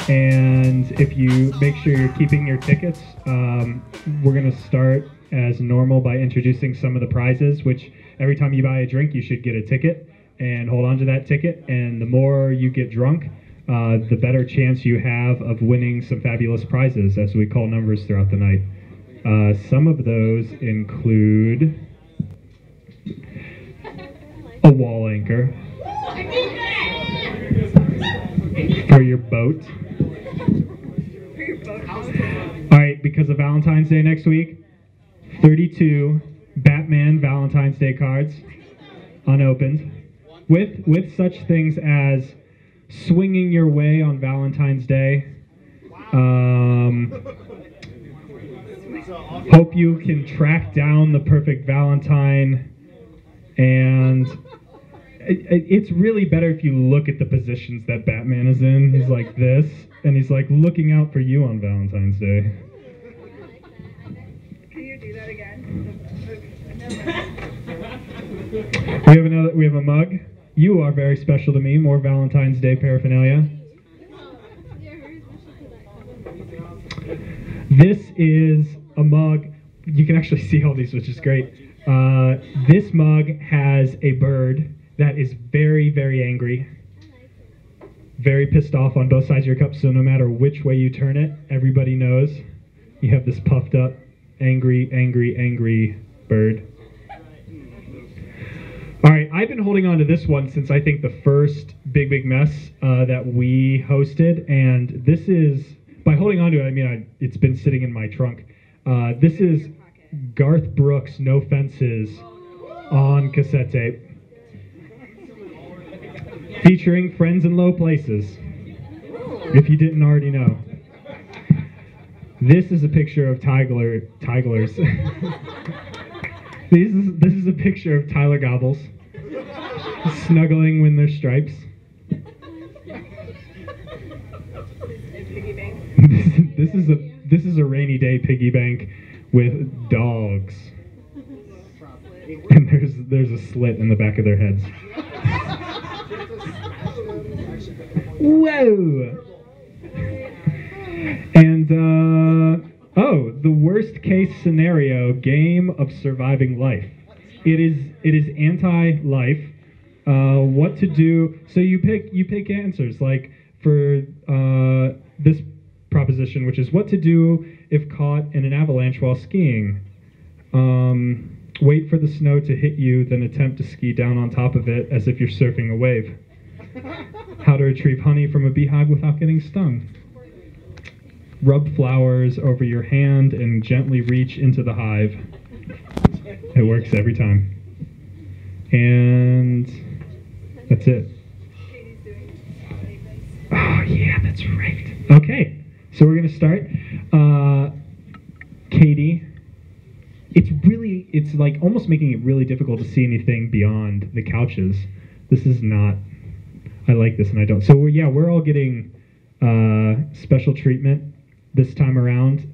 And if you make sure you're keeping your tickets, we're going to start as normal by introducing some of the prizes, which every time you buy a drink, you should get a ticket and hold on to that ticket. And the more you get drunk, the better chance you have of winning some fabulous prizes as we call numbers throughout the night. Some of those include a wall anchor for your boat. All right, because of Valentine's Day next week, 32 Batman Valentine's Day cards, unopened, with such things as swinging your way on Valentine's Day. Hope you can track down the perfect Valentine, and it's really better if you look at the positions that Batman is in. He's like this, and he's like looking out for you on Valentine's Day. Can you do that again? We have a mug. You are very special to me. More Valentine's Day paraphernalia. This is a mug. You can actually see all these, which is great. This mug has a bird that is very, very angry, very pissed off on both sides of your cup, so no matter which way you turn it, everybody knows you have this puffed up, angry, angry, angry bird. All right, I've been holding on to this one since I think the first Big Mess that we hosted, and this is, by holding on to it, I mean it's been sitting in my trunk. This is Garth Brooks' No Fences on cassette tape, featuring Friends in Low Places, if you didn't already know. This is a picture of Tyglers. This is a picture of Tyler Gobbles snuggling with their stripes. This is a rainy day piggy bank with dogs, and there's a slit in the back of their heads. Whoa! And the worst case scenario game of surviving life. It is anti-life. What to do? So you pick answers like for this proposition, which is what to do if caught in an avalanche while skiing. Wait for the snow to hit you, then attempt to ski down on top of it as if you're surfing a wave. How to retrieve honey from a beehive without getting stung. Rub flowers over your hand and gently reach into the hive. It works every time. And that's it. Oh yeah, that's right. Okay, so we're gonna start. Katie, it's like almost making it really difficult to see anything beyond the couches. This is not, I like this and I don't. So we're all getting special treatment this time around,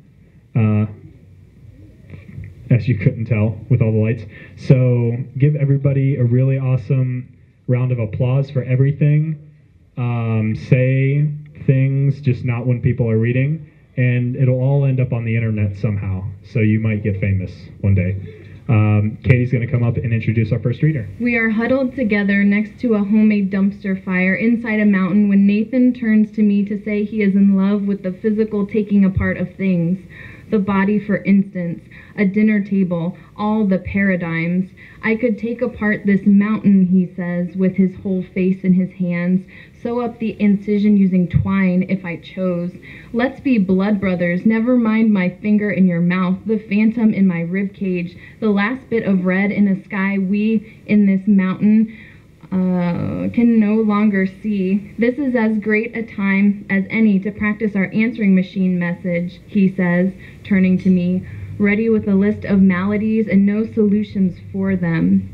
as you couldn't tell with all the lights. So give everybody a really awesome round of applause for everything. Say things, just not when people are reading, and it'll all end up on the internet somehow, so you might get famous one day. Katie's going to come up and introduce our first reader. We are huddled together next to a homemade dumpster fire inside a mountain when Nathan turns to me to say he is in love with the physical taking apart of things. The body, for instance, a dinner table, all the paradigms. I could take apart this mountain, he says, with his whole face in his hands, sew up the incision using twine if I chose. Let's be blood brothers, never mind my finger in your mouth, the phantom in my rib cage, the last bit of red in a sky we in this mountain can no longer see. This is as great a time as any to practice our answering machine message, he says, turning to me, ready with a list of maladies and no solutions for them.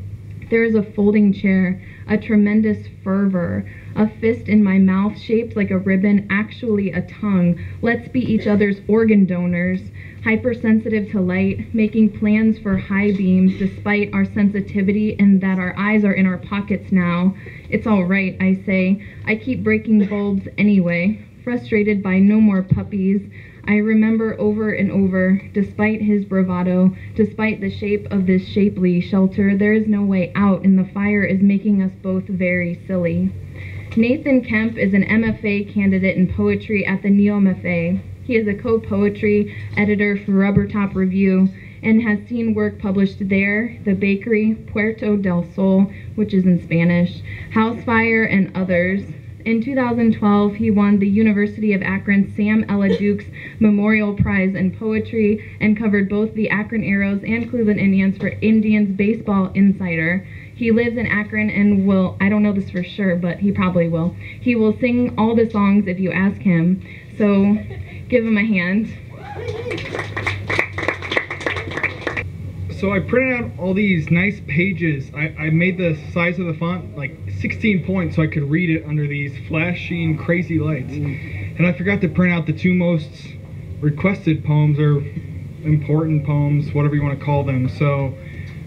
There is a folding chair, a tremendous fervor, a fist in my mouth shaped like a ribbon, actually a tongue. Let's be each other's organ donors, hypersensitive to light, making plans for high beams despite our sensitivity and that our eyes are in our pockets now. It's all right, I say. I keep breaking bulbs anyway. frustrated by no more puppies. I remember over and over, despite his bravado, despite the shape of this shapely shelter, there is no way out, and the fire is making us both very silly. Nathan Kemp is an MFA candidate in poetry at the NeoMFA. He is a co-poetry editor for Rubber Top Review and has seen work published there, The Bakery, Puerto del Sol, which is in Spanish, Housefire, and others. In 2012, he won the University of Akron Sam Ella Dukes Memorial Prize in Poetry and covered both the Akron Arrows and Cleveland Indians for Indians Baseball Insider. He lives in Akron and will, I don't know this for sure, but he probably will. He will sing all the songs if you ask him, so give him a hand. So I printed out all these nice pages. I made the size of the font like 16 points so I could read it under these flashing crazy lights. And I forgot to print out the two most requested poems, or important poems, whatever you want to call them. So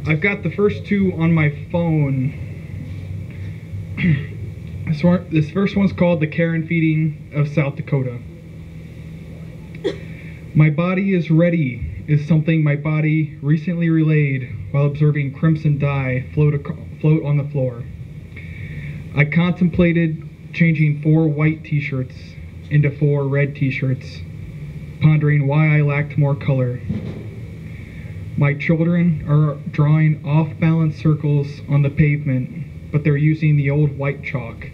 I've got the first two on my phone. This first one's called The Care and Feeding of South Dakota. My body is ready is something my body recently relayed while observing crimson dye float on the floor. I contemplated changing 4 white t-shirts into 4 red t-shirts, pondering why I lacked more color. My children are drawing off-balance circles on the pavement, but they're using the old white chalk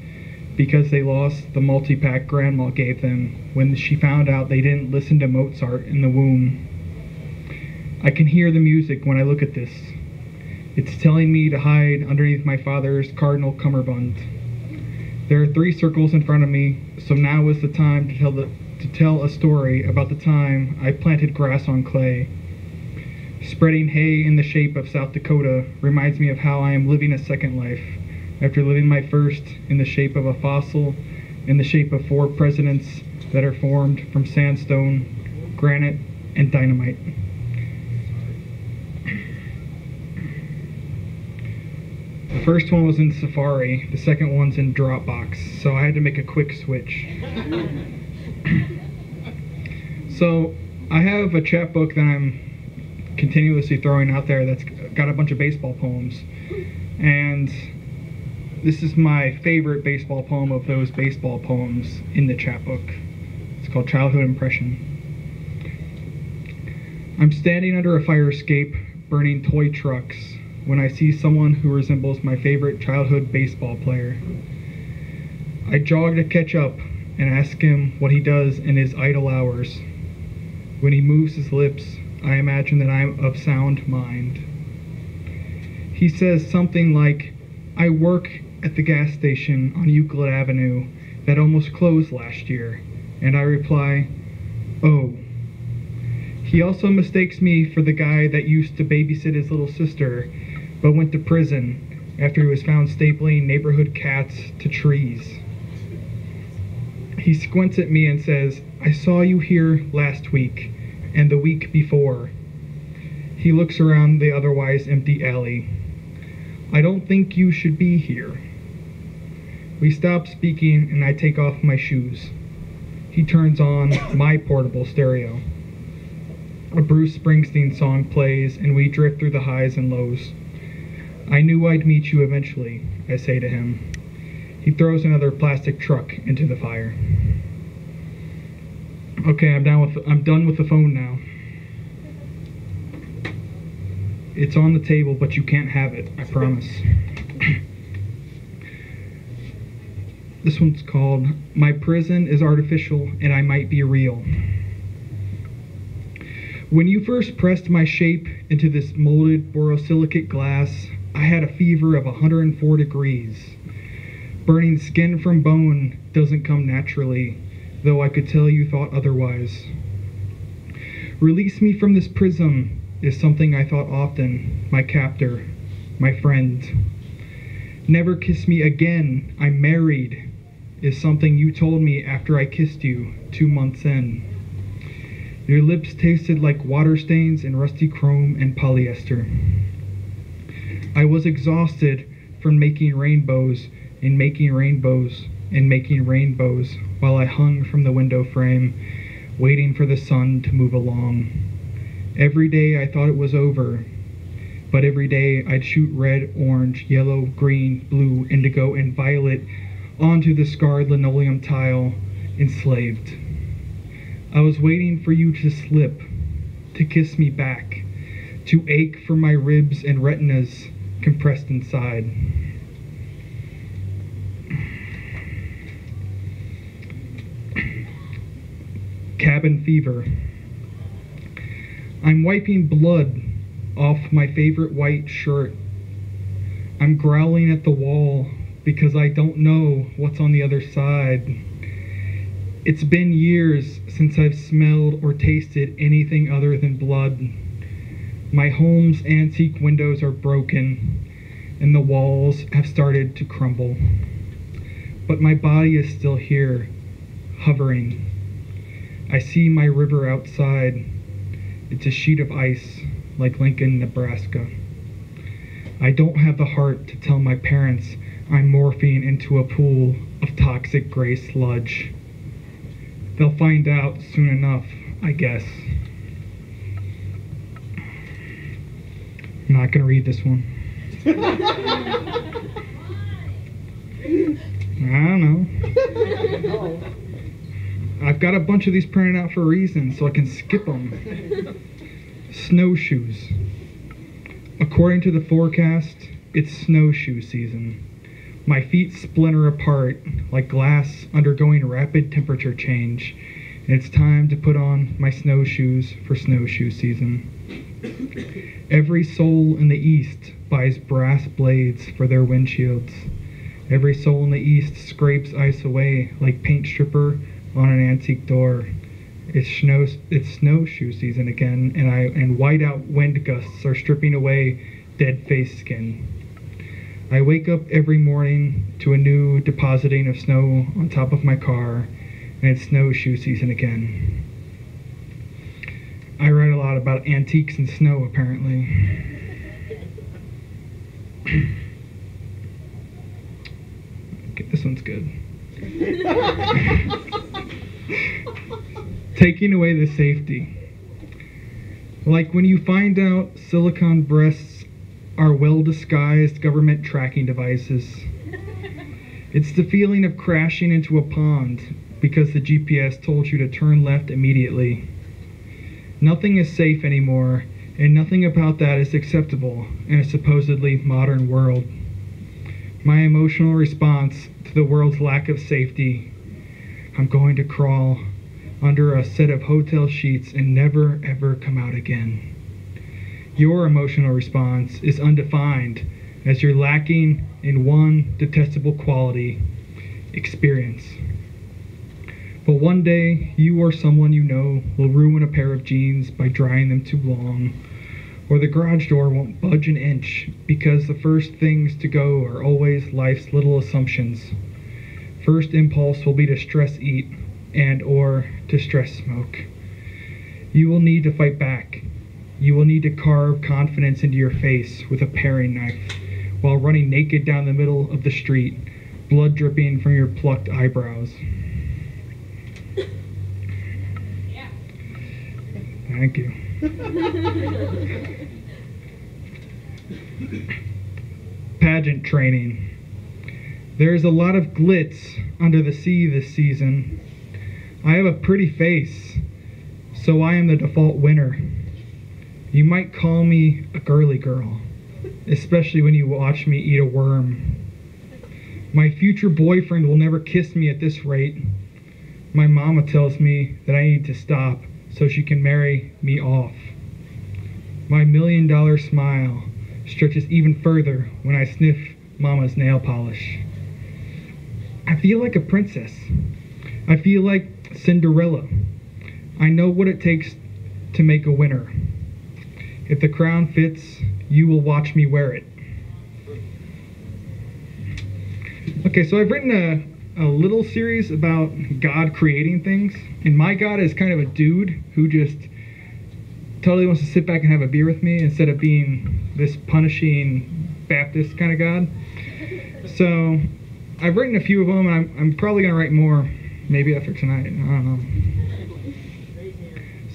because they lost the multi-pack grandma gave them when she found out they didn't listen to Mozart in the womb. I can hear the music when I look at this. It's telling me to hide underneath my father's cardinal cummerbund. There are 3 circles in front of me, so now is the time to tell a story about the time I planted grass on clay. Spreading hay in the shape of South Dakota reminds me of how I am living a second life, after living my first in the shape of a fossil, in the shape of 4 presidents that are formed from sandstone, granite, and dynamite. The first one was in Safari, the second one's in Dropbox, so I had to make a quick switch. So I have a chapbook that I'm continuously throwing out there that's got a bunch of baseball poems, and this is my favorite baseball poem of those baseball poems in the chapbook. It's called Childhood Impression. I'm standing under a fire escape, burning toy trucks, when I see someone who resembles my favorite childhood baseball player. I jog to catch up and ask him what he does in his idle hours. When he moves his lips, I imagine that I'm of sound mind. He says something like, "I work at the gas station on Euclid Avenue that almost closed last year," and I reply, "Oh." He also mistakes me for the guy that used to babysit his little sister but went to prison after he was found stapling neighborhood cats to trees. He squints at me and says, "I saw you here last week and the week before." He looks around the otherwise empty alley. "I don't think you should be here." We stop speaking and I take off my shoes. He turns on my portable stereo. A Bruce Springsteen song plays and we drift through the highs and lows. "I knew I'd meet you eventually," I say to him. He throws another plastic truck into the fire. Okay, I'm done with the phone now. It's on the table, but you can't have it, I promise. This one's called My Prison is Artificial and I Might Be Real. When you first pressed my shape into this molded borosilicate glass, I had a fever of 104 degrees. Burning skin from bone doesn't come naturally, though I could tell you thought otherwise. Release me from this prism is something I thought often, my captor, my friend. Never kiss me again, I'm married, is something you told me after I kissed you 2 months in. Your lips tasted like water stains and rusty chrome and polyester. I was exhausted from making rainbows and making rainbows and making rainbows while I hung from the window frame, waiting for the sun to move along. Every day I thought it was over, but every day I'd shoot red, orange, yellow, green, blue, indigo, and violet onto the scarred linoleum tile, enslaved. I was waiting for you to slip, to kiss me back, to ache for my ribs and retinas compressed inside. Cabin fever. I'm wiping blood off my favorite white shirt. I'm growling at the wall because I don't know what's on the other side. It's been years since I've smelled or tasted anything other than blood. My home's antique windows are broken and the walls have started to crumble. But my body is still here, hovering. I see my river outside. It's a sheet of ice, like Lincoln, Nebraska. I don't have the heart to tell my parents I'm morphing into a pool of toxic gray sludge. They'll find out soon enough, I guess. I'm not gonna read this one. I don't know. I've got a bunch of these printed out for a reason, so I can skip them. Snowshoes. According to the forecast, it's snowshoe season. My feet splinter apart like glass undergoing rapid temperature change, and it's time to put on my snowshoes for snowshoe season. Every soul in the East buys brass blades for their windshields. Every soul in the East scrapes ice away like paint stripper on an antique door. It's snowshoe season again, and whiteout wind gusts are stripping away dead face skin. I wake up every morning to a new depositing of snow on top of my car, and it's snowshoe season again. I read a lot about antiques and snow, apparently. Okay, this one's good. Taking away the safety. Like when you find out silicone breasts are well-disguised government tracking devices. It's the feeling of crashing into a pond because the GPS told you to turn left immediately. Nothing is safe anymore, and nothing about that is acceptable in a supposedly modern world. My emotional response to the world's lack of safety: I'm going to crawl under a set of hotel sheets and never ever come out again. Your emotional response is undefined, as you're lacking in one detestable quality: experience. But one day, you or someone you know will ruin a pair of jeans by drying them too long, or the garage door won't budge an inch because the first things to go are always life's little assumptions. First impulse will be to stress eat and or to stress smoke. You will need to fight back. You will need to carve confidence into your face with a paring knife while running naked down the middle of the street, blood dripping from your plucked eyebrows. Thank you. Pageant training. There's a lot of glitz under the sea this season. I have a pretty face, so I am the default winner. You might call me a girly girl, especially when you watch me eat a worm. My future boyfriend will never kiss me at this rate. My mama tells me that I need to stop so she can marry me off. My $1 million smile stretches even further when I sniff mama's nail polish. I feel like a princess. I feel like Cinderella. I know what it takes to make a winner. If the crown fits, you will watch me wear it. Okay, so I've written a little series about God creating things, and my God is kind of a dude who just totally wants to sit back and have a beer with me instead of being this punishing Baptist kind of God. So I've written a few of them, and I'm probably going to write more. Maybe after tonight. I don't know.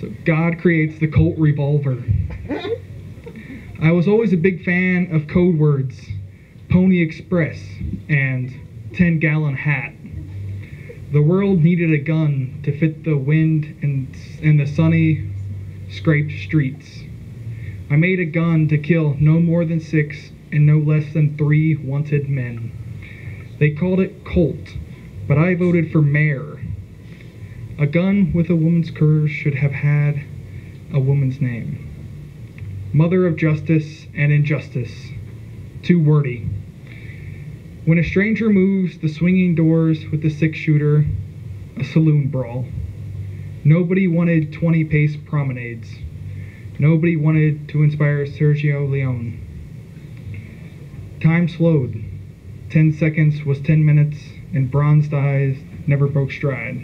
So God creates the Colt revolver. I was always a big fan of code words, Pony Express, and 10-gallon hat. The world needed a gun to fit the wind and the sunny, scraped streets. I made a gun to kill no more than 6 and no less than 3 wanted men. They called it Colt, but I voted for Mare. A gun with a woman's curves should have had a woman's name. Mother of justice and injustice. Too wordy. When a stranger moves the swinging doors with the 6-shooter, a saloon brawl. Nobody wanted 20-pace promenades. Nobody wanted to inspire Sergio Leone. Time slowed. 10 seconds was 10 minutes, and bronzed eyes never broke stride.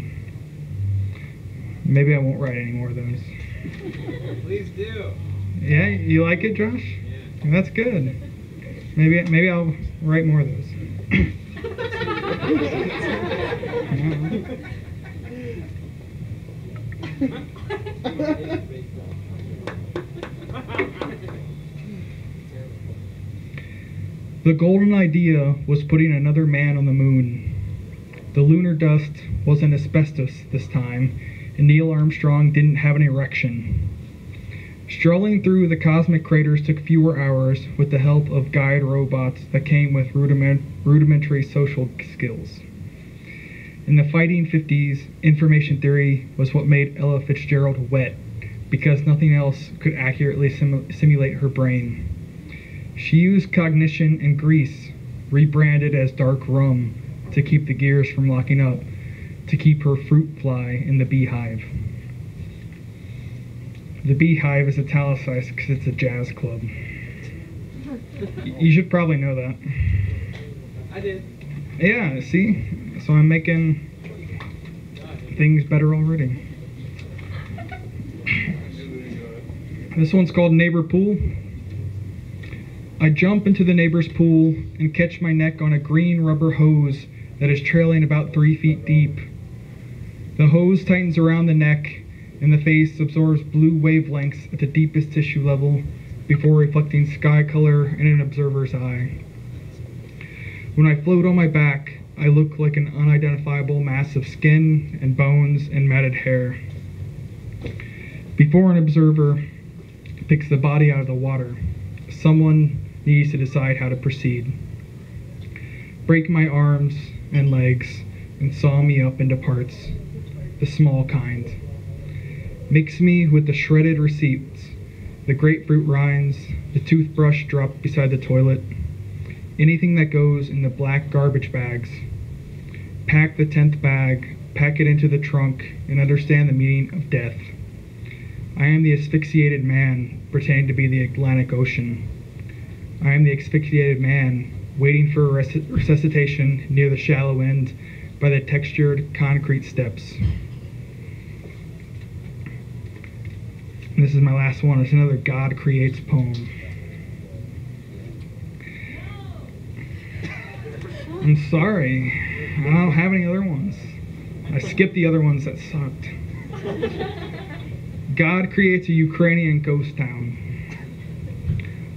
Maybe I won't write any more of those. Please do. Yeah, you like it, Josh? Yeah. That's good. Maybe I'll write more of those. The golden idea was putting another man on the moon. The lunar dust wasn't asbestos this time, and Neil Armstrong didn't have an erection. Strolling through the cosmic craters took fewer hours with the help of guide robots that came with rudimentary social skills. In the fighting 50s, information theory was what made Ella Fitzgerald wet, because nothing else could accurately simulate her brain. She used cognition and grease, rebranded as dark rum, to keep the gears from locking up, to keep her fruit fly in the beehive. The beehive is italicized because it's a jazz club. You should probably know that. I did. Yeah, see? So I'm making things better already. This one's called Neighbor Pool. I jump into the neighbor's pool and catch my neck on a green rubber hose that is trailing about 3 feet deep. The hose tightens around the neck, and the face absorbs blue wavelengths at the deepest tissue level before reflecting sky color in an observer's eye. When I float on my back, I look like an unidentifiable mass of skin and bones and matted hair. Before an observer picks the body out of the water, someone needs to decide how to proceed. Break my arms and legs and saw me up into parts, the small kind. Mix me with the shredded receipts, the grapefruit rinds, the toothbrush dropped beside the toilet, anything that goes in the black garbage bags. Pack the 10th bag, pack it into the trunk, and understand the meaning of death. I am the asphyxiated man, pretending to be the Atlantic Ocean. I am the asphyxiated man, waiting for resuscitation near the shallow end by the textured concrete steps. And this is my last one. It's another God Creates poem. I'm sorry. I don't have any other ones. I skipped the other ones that sucked. God creates a Ukrainian ghost town.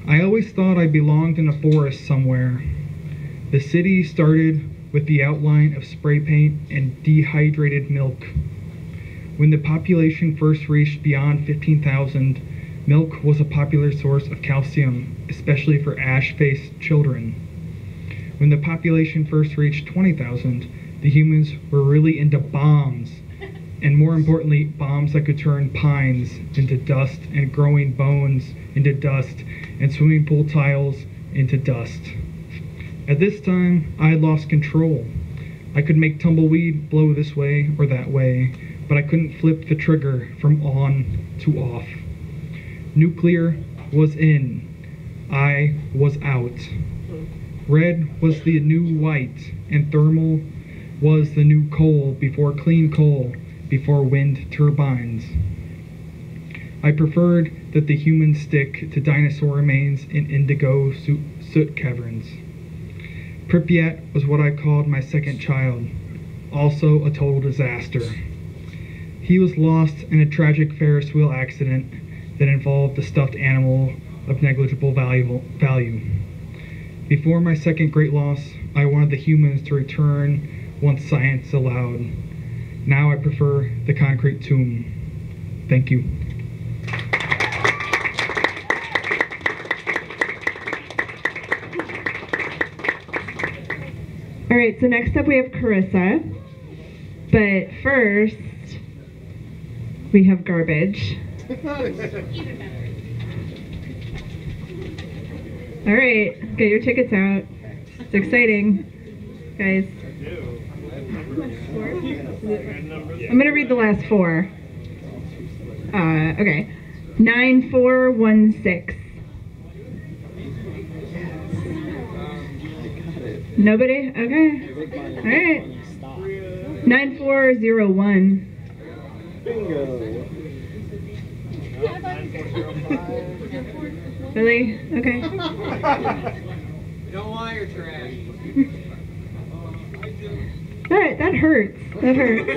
I always thought I belonged in a forest somewhere. The city started with the outline of spray paint and dehydrated milk. When the population first reached beyond 15,000, milk was a popular source of calcium, especially for ash-faced children. When the population first reached 20,000, the humans were really into bombs, and more importantly, bombs that could turn pines into dust and growing bones into dust and swimming pool tiles into dust. At this time, I had lost control. I could make tumbleweed blow this way or that way, but I couldn't flip the trigger from on to off. Nuclear was in. I was out. Red was the new white, and thermal was the new coal before clean coal, before wind turbines. I preferred that the humans stick to dinosaur remains in indigo soot caverns. Pripyat was what I called my second child. also a total disaster. He was lost in a tragic Ferris wheel accident that involved a stuffed animal of negligible value. Before my second great loss, I wanted the humans to return once science allowed. Now I prefer the concrete tomb. Thank you. All right, so next up we have Carissa. But first, we have garbage. All right, get your tickets out. It's exciting, guys. I'm gonna read the last four. Okay, 9416. Nobody? Okay. All right. 9401. Really? Okay. You don't want your trash. That hurts. That hurts.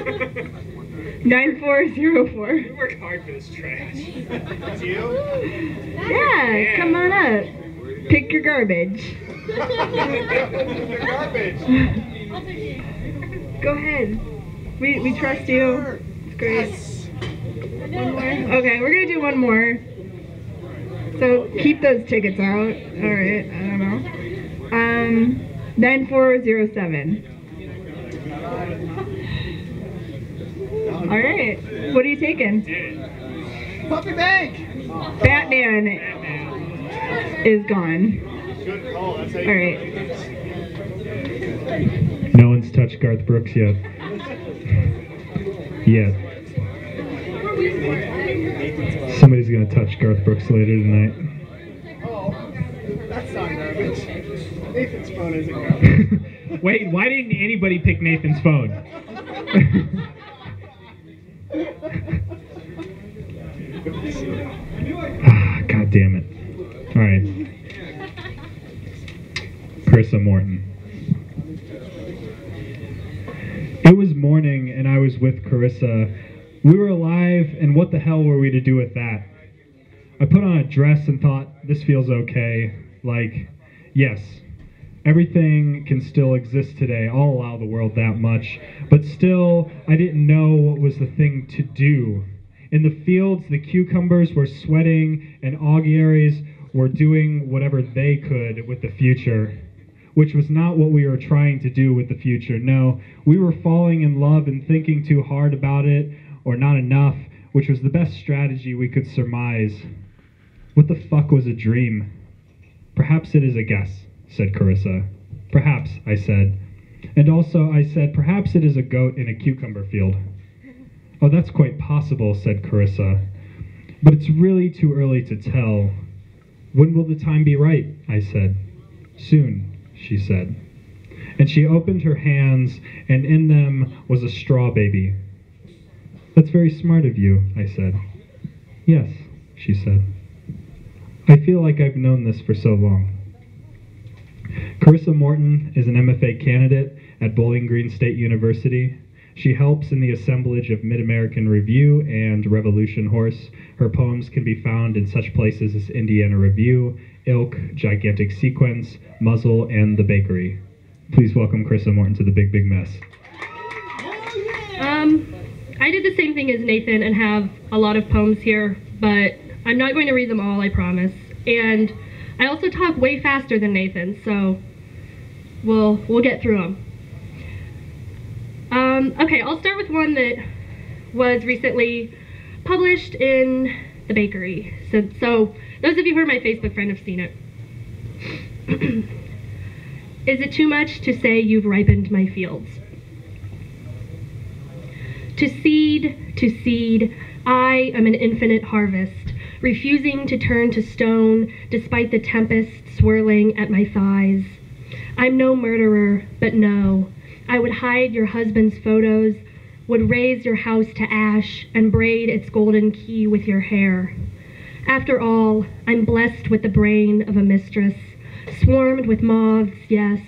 9404. You worked hard for this trash. It's you? Yeah, come on up. Pick your garbage. Go ahead. We trust you. It's great. One more? Okay, we're gonna do one more. So keep those tickets out. Alright, I don't know. 9407. Alright. What are you taking? Puppy Bank! Batman is gone. Good call. That's how you Alright. No one's touched Garth Brooks yet. Yet. Somebody's gonna touch Garth Brooks later tonight. Oh, that's not garbage. Nathan's phone isn't garbage. Wait, why didn't anybody pick Nathan's phone? God damn it. Alright. Carissa Morton. It was morning and I was with Carissa. We were alive, and what the hell were we to do with that? I put on a dress and thought, this feels okay. Like, yes, everything can still exist today. I'll allow the world that much. But still, I didn't know what was the thing to do. In the fields, the cucumbers were sweating, and auguries were doing whatever they could with the future, which was not what we were trying to do with the future. No, we were falling in love and thinking too hard about it, or not enough, which was the best strategy we could surmise. What the fuck was a dream? Perhaps it is a guess, said Carissa. Perhaps, I said. And also I said, perhaps it is a goat in a cucumber field. Oh, that's quite possible, said Carissa. But it's really too early to tell. When will the time be right? I said. Soon, she said. And she opened her hands, and in them was a straw baby. That's very smart of you, I said. Yes, she said. I feel like I've known this for so long. Carissa Morton is an MFA candidate at Bowling Green State University. She helps in the assemblage of Mid-American Review and Revolution Horse. Her poems can be found in such places as Indiana Review, Ilk, Gigantic Sequence, Muzzle, and The Bakery. Please welcome Carissa Morton to the Big Big Mess. I did the same thing as Nathan and have a lot of poems here, but I'm not going to read them all, I promise. And I also talk way faster than Nathan, so we'll get through them. Okay, I'll start with one that was recently published in The Bakery. So those of you who are my Facebook friend have seen it. Is it too much to say you've ripened my fields? To seed, I am an infinite harvest, refusing to turn to stone despite the tempest swirling at my thighs. I'm no murderer, but no, I would hide your husband's photos, would raise your house to ash and braid its golden key with your hair. After all, I'm blessed with the brain of a mistress, swarmed with moths, yes,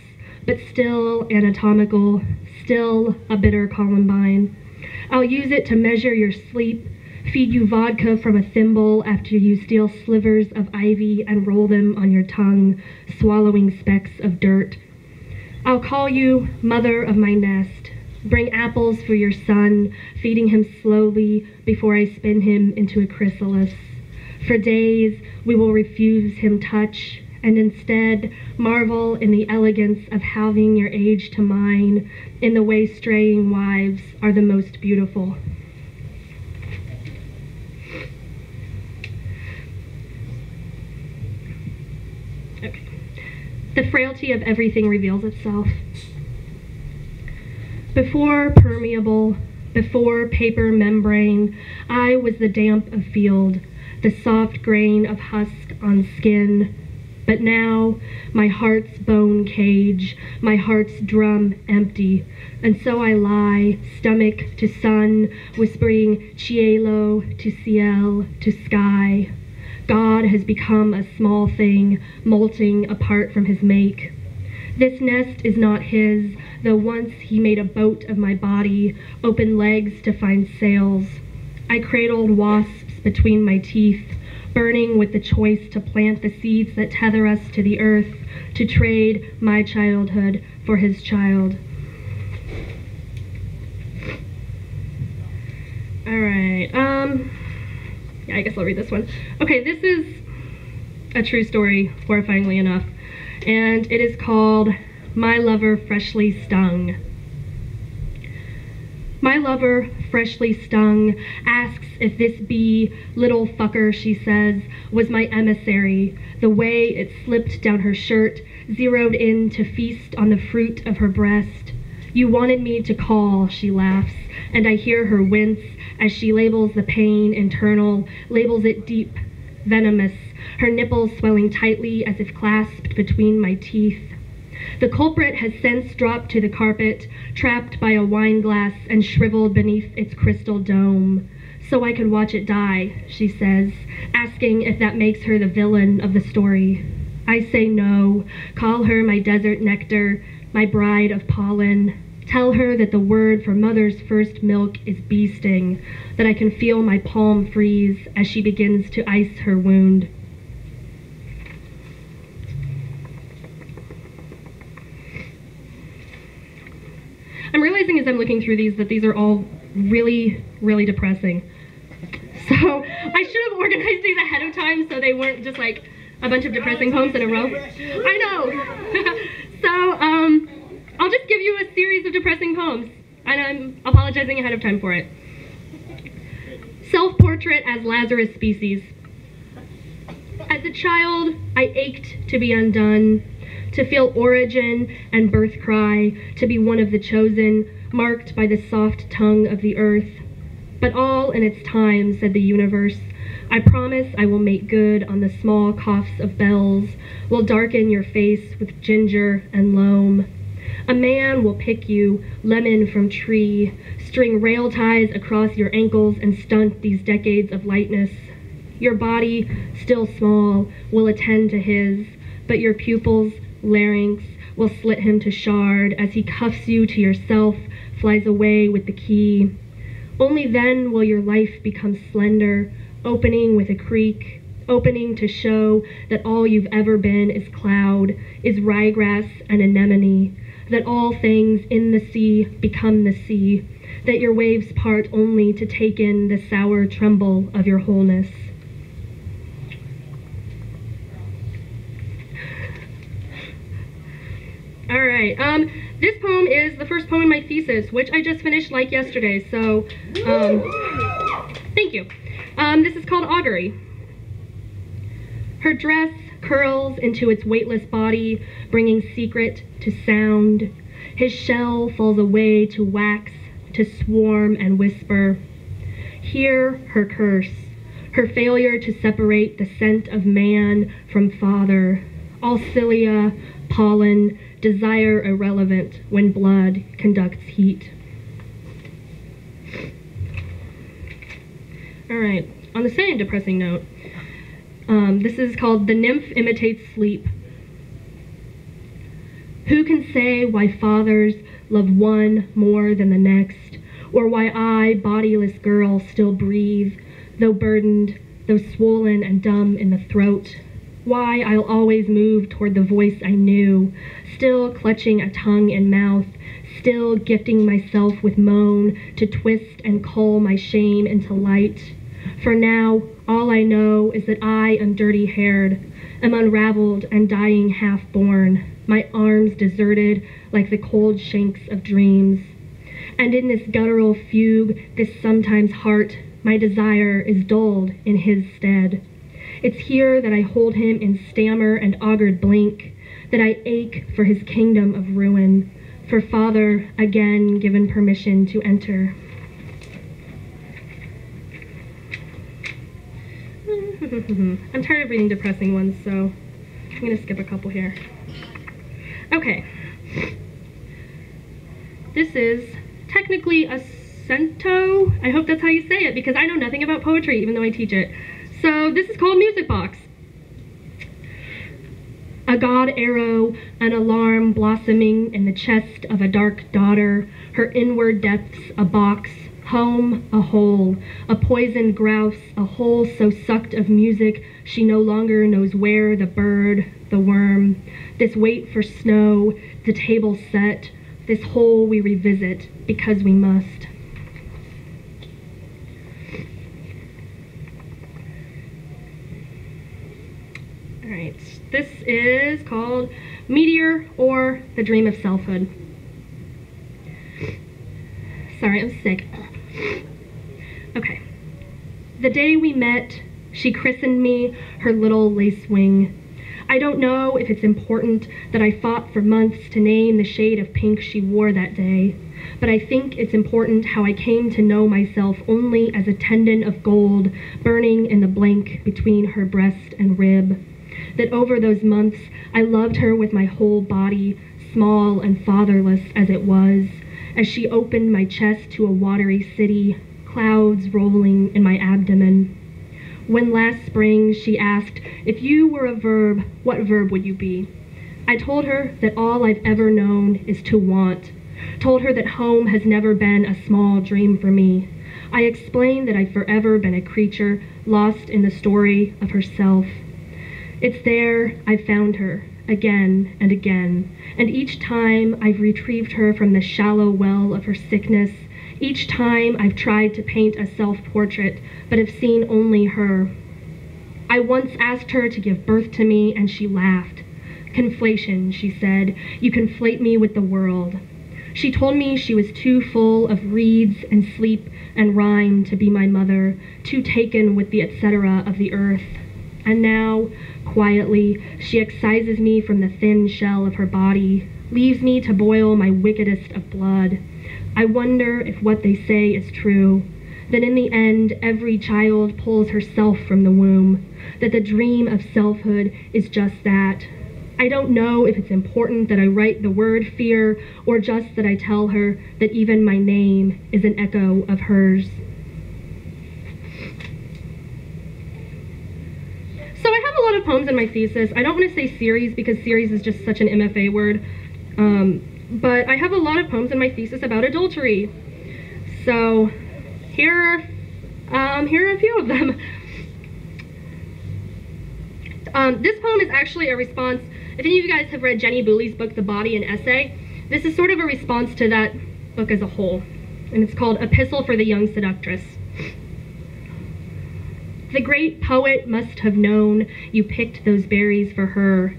but still anatomical, still a bitter columbine. I'll use it to measure your sleep, feed you vodka from a thimble after you steal slivers of ivy and roll them on your tongue, swallowing specks of dirt. I'll call you mother of my nest, bring apples for your son, feeding him slowly before I spin him into a chrysalis. For days we will refuse him touch, and instead marvel in the elegance of halving your age to mine, in the way straying wives are the most beautiful. Okay. The frailty of everything reveals itself. Before permeable, before paper membrane, I was the damp of field, the soft grain of husk on skin. But now, my heart's bone cage, my heart's drum empty, and so I lie, stomach to sun, whispering cielo to ciel to sky. God has become a small thing, molting apart from his make. This nest is not his, though once he made a boat of my body, open legs to find sails. I cradled wasps between my teeth, burning with the choice to plant the seeds that tether us to the earth, to trade my childhood for his child. All right, yeah, I guess I'll read this one. Okay, this is a true story, horrifyingly enough, and it is called My Lover Freshly Stung. My lover, freshly stung, asks if this bee, little fucker, she says, was my emissary, the way it slipped down her shirt, zeroed in to feast on the fruit of her breast. You wanted me to call, she laughs, and I hear her wince as she labels the pain internal, labels it deep, venomous, her nipples swelling tightly as if clasped between my teeth. The culprit has since dropped to the carpet, trapped by a wine glass and shriveled beneath its crystal dome. So I could watch it die, she says, asking if that makes her the villain of the story. I say no, call her my desert nectar, my bride of pollen. Tell her that the word for mother's first milk is bee sting, that I can feel my palm freeze as she begins to ice her wound. I'm realizing as I'm looking through these that these are all really, really depressing. So I should have organized these ahead of time so they weren't just like a bunch of depressing poems in a row. I know. So I'll just give you a series of depressing poems, and I'm apologizing ahead of time for it. Self-portrait as Lazarus species. As a child, I ached to be undone, to feel origin and birth cry, to be one of the chosen, marked by the soft tongue of the earth. But all in its time, said the universe. I promise I will make good on the small coughs of bells, will darken your face with ginger and loam. A man will pick you, lemon from tree, string rail ties across your ankles and stunt these decades of lightness. Your body, still small, will attend to his, but your pupils, larynx, will slit him to shard as he cuffs you to yourself, flies away with the key. Only then will your life become slender, opening with a creak, opening to show that all you've ever been is cloud, is ryegrass and anemone, that all things in the sea become the sea, that your waves part only to take in the sour tremble of your wholeness. All right, this poem is the first poem in my thesis, which I just finished like yesterday, so thank you. This is called Augury. Her dress curls into its weightless body, bringing secret to sound. His shell falls away to wax, to swarm and whisper. Hear her curse, her failure to separate the scent of man from father. All cilia, pollen, desire irrelevant when blood conducts heat. All right, on the same depressing note, this is called The Nymph Imitates Sleep. Who can say why fathers love one more than the next, or why I, bodiless girl, still breathe, though burdened, though swollen and dumb in the throat. Why I'll always move toward the voice I knew, still clutching a tongue and mouth, still gifting myself with moan to twist and cull my shame into light. For now, all I know is that I am dirty-haired, am unraveled and dying half-born, my arms deserted like the cold shanks of dreams. And in this guttural fugue, this sometimes heart, my desire is dulled in his stead. It's here that I hold him in stammer and augured blink, that I ache for his kingdom of ruin, for father again given permission to enter. I'm tired of reading depressing ones, so I'm going to skip a couple here. Okay. This is technically a cento. I hope that's how you say it, because I know nothing about poetry, even though I teach it. So this is called Music Box. A god arrow, an alarm blossoming in the chest of a dark daughter, her inward depths a box, home a hole, a poisoned grouse, a hole so sucked of music she no longer knows where the bird, the worm, this wait for snow, the table set, this hole we revisit because we must. All right, this is called Meteor or the Dream of Selfhood. Sorry, I'm sick. Okay. The day we met, she christened me her little lace wing. I don't know if it's important that I fought for months to name the shade of pink she wore that day, but I think it's important how I came to know myself only as a tendon of gold burning in the blank between her breast and rib. That over those months, I loved her with my whole body, small and fatherless as it was, as she opened my chest to a watery city, clouds rolling in my abdomen. When last spring she asked, if you were a verb, what verb would you be? I told her that all I've ever known is to want. Told her that home has never been a small dream for me. I explained that I've forever been a creature lost in the story of herself. It's there I've found her, again and again, and each time I've retrieved her from the shallow well of her sickness. Each time I've tried to paint a self-portrait, but have seen only her. I once asked her to give birth to me, and she laughed. Conflation, she said. You conflate me with the world. She told me she was too full of reeds and sleep and rhyme to be my mother, too taken with the etc. of the earth. And now, quietly, she excises me from the thin shell of her body, leaves me to boil my wickedest of blood. I wonder if what they say is true, that in the end every child pulls herself from the womb, that the dream of selfhood is just that. I don't know if it's important that I write the word fear or just that I tell her that even my name is an echo of hers. So I have a lot of poems in my thesis. I don't want to say series because series is just such an MFA word. But I have a lot of poems in my thesis about adultery. So here are a few of them. This poem is actually a response. If any of you guys have read Jenny Booley's book, The Body, an Essay, this is sort of a response to that book as a whole. And it's called Epistle for the Young Seductress. The great poet must have known you picked those berries for her,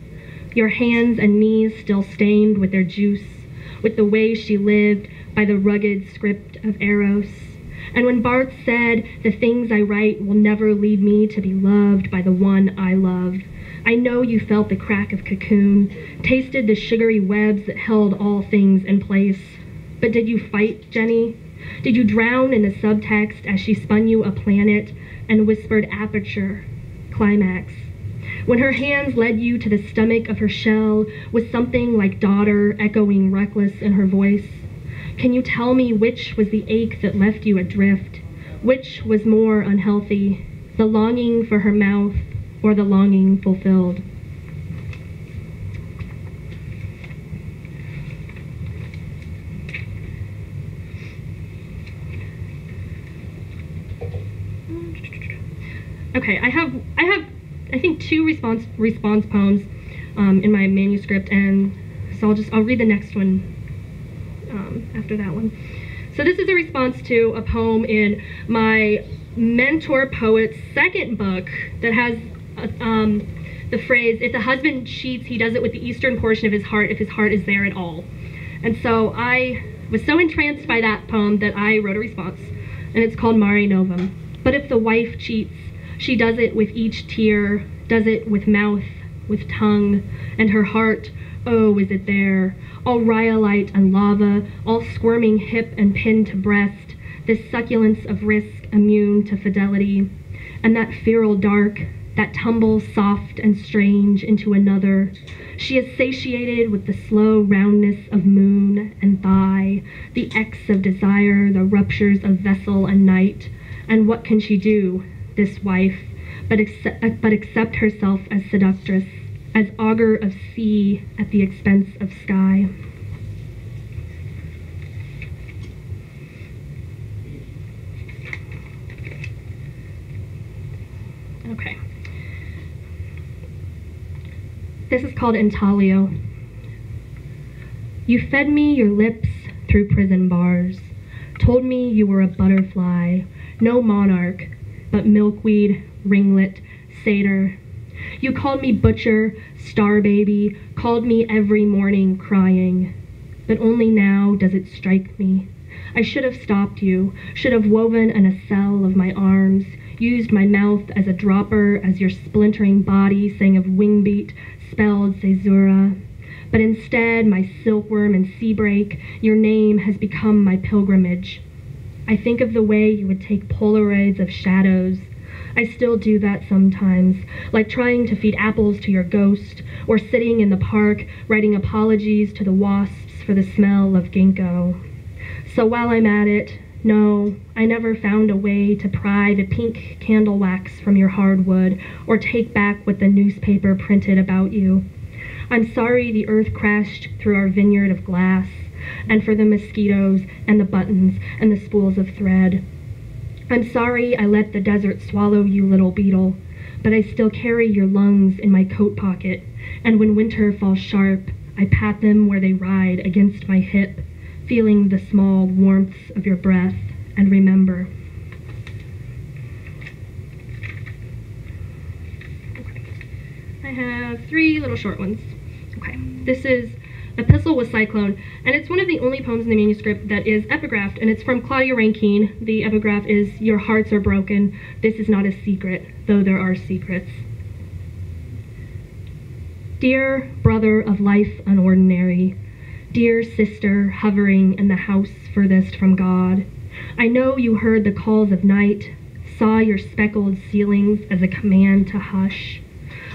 your hands and knees still stained with their juice, with the way she lived by the rugged script of Eros. And when Barthes said, the things I write will never lead me to be loved by the one I love, I know you felt the crack of cocoon, tasted the sugary webs that held all things in place. But did you fight, Jenny? Did you drown in the subtext as she spun you a planet and whispered aperture, climax? When her hands led you to the stomach of her shell with something like daughter echoing reckless in her voice, can you tell me which was the ache that left you adrift? Which was more unhealthy, the longing for her mouth or the longing fulfilled? Okay, I have I think 2 response poems in my manuscript, and so I'll read the next one after that one. So this is a response to a poem in my mentor poet's second book that has the phrase, "If the husband cheats, he does it with the eastern portion of his heart, if his heart is there at all." And so I was so entranced by that poem that I wrote a response, and it's called Mare Novum. But if the wife cheats, she does it with each tear, does it with mouth, with tongue, and her heart, oh, is it there, all rhyolite and lava, all squirming hip and pinned to breast, this succulence of risk immune to fidelity, and that feral dark, that tumbles soft and strange into another. She is satiated with the slow roundness of moon and thigh, the X of desire, the ruptures of vessel and night. And what can she do, this wife, but accept herself as seductress, as augur of sea at the expense of sky? Okay. This is called Intaglio. You fed me your lips through prison bars, told me you were a butterfly, no monarch, but milkweed, ringlet, satyr. You called me butcher, star baby, called me every morning crying. But only now does it strike me. I should have stopped you, should have woven an nacelle of my arms, used my mouth as a dropper as your splintering body sang of wingbeat, spelled caesura. But instead, my silkworm and seabrake, your name has become my pilgrimage. I think of the way you would take Polaroids of shadows. I still do that sometimes, like trying to feed apples to your ghost, or sitting in the park writing apologies to the wasps for the smell of ginkgo. So while I'm at it, no, I never found a way to pry the pink candle wax from your hardwood, or take back what the newspaper printed about you. I'm sorry the earth crashed through our vineyard of glass, and for the mosquitoes and the buttons and the spools of thread. I'm sorry I let the desert swallow you, little beetle, but I still carry your lungs in my coat pocket, and when winter falls sharp, I pat them where they ride against my hip, feeling the small warmths of your breath, and remember. Okay. I have 3 little short ones. Okay, this is Epistle with Cyclone, and it's one of the only poems in the manuscript that is epigraphed, and it's from Claudia Rankine. The epigraph is, "Your hearts are broken. This is not a secret, though there are secrets." Dear brother of life unordinary, dear sister hovering in the house furthest from God, I know you heard the calls of night, saw your speckled ceilings as a command to hush.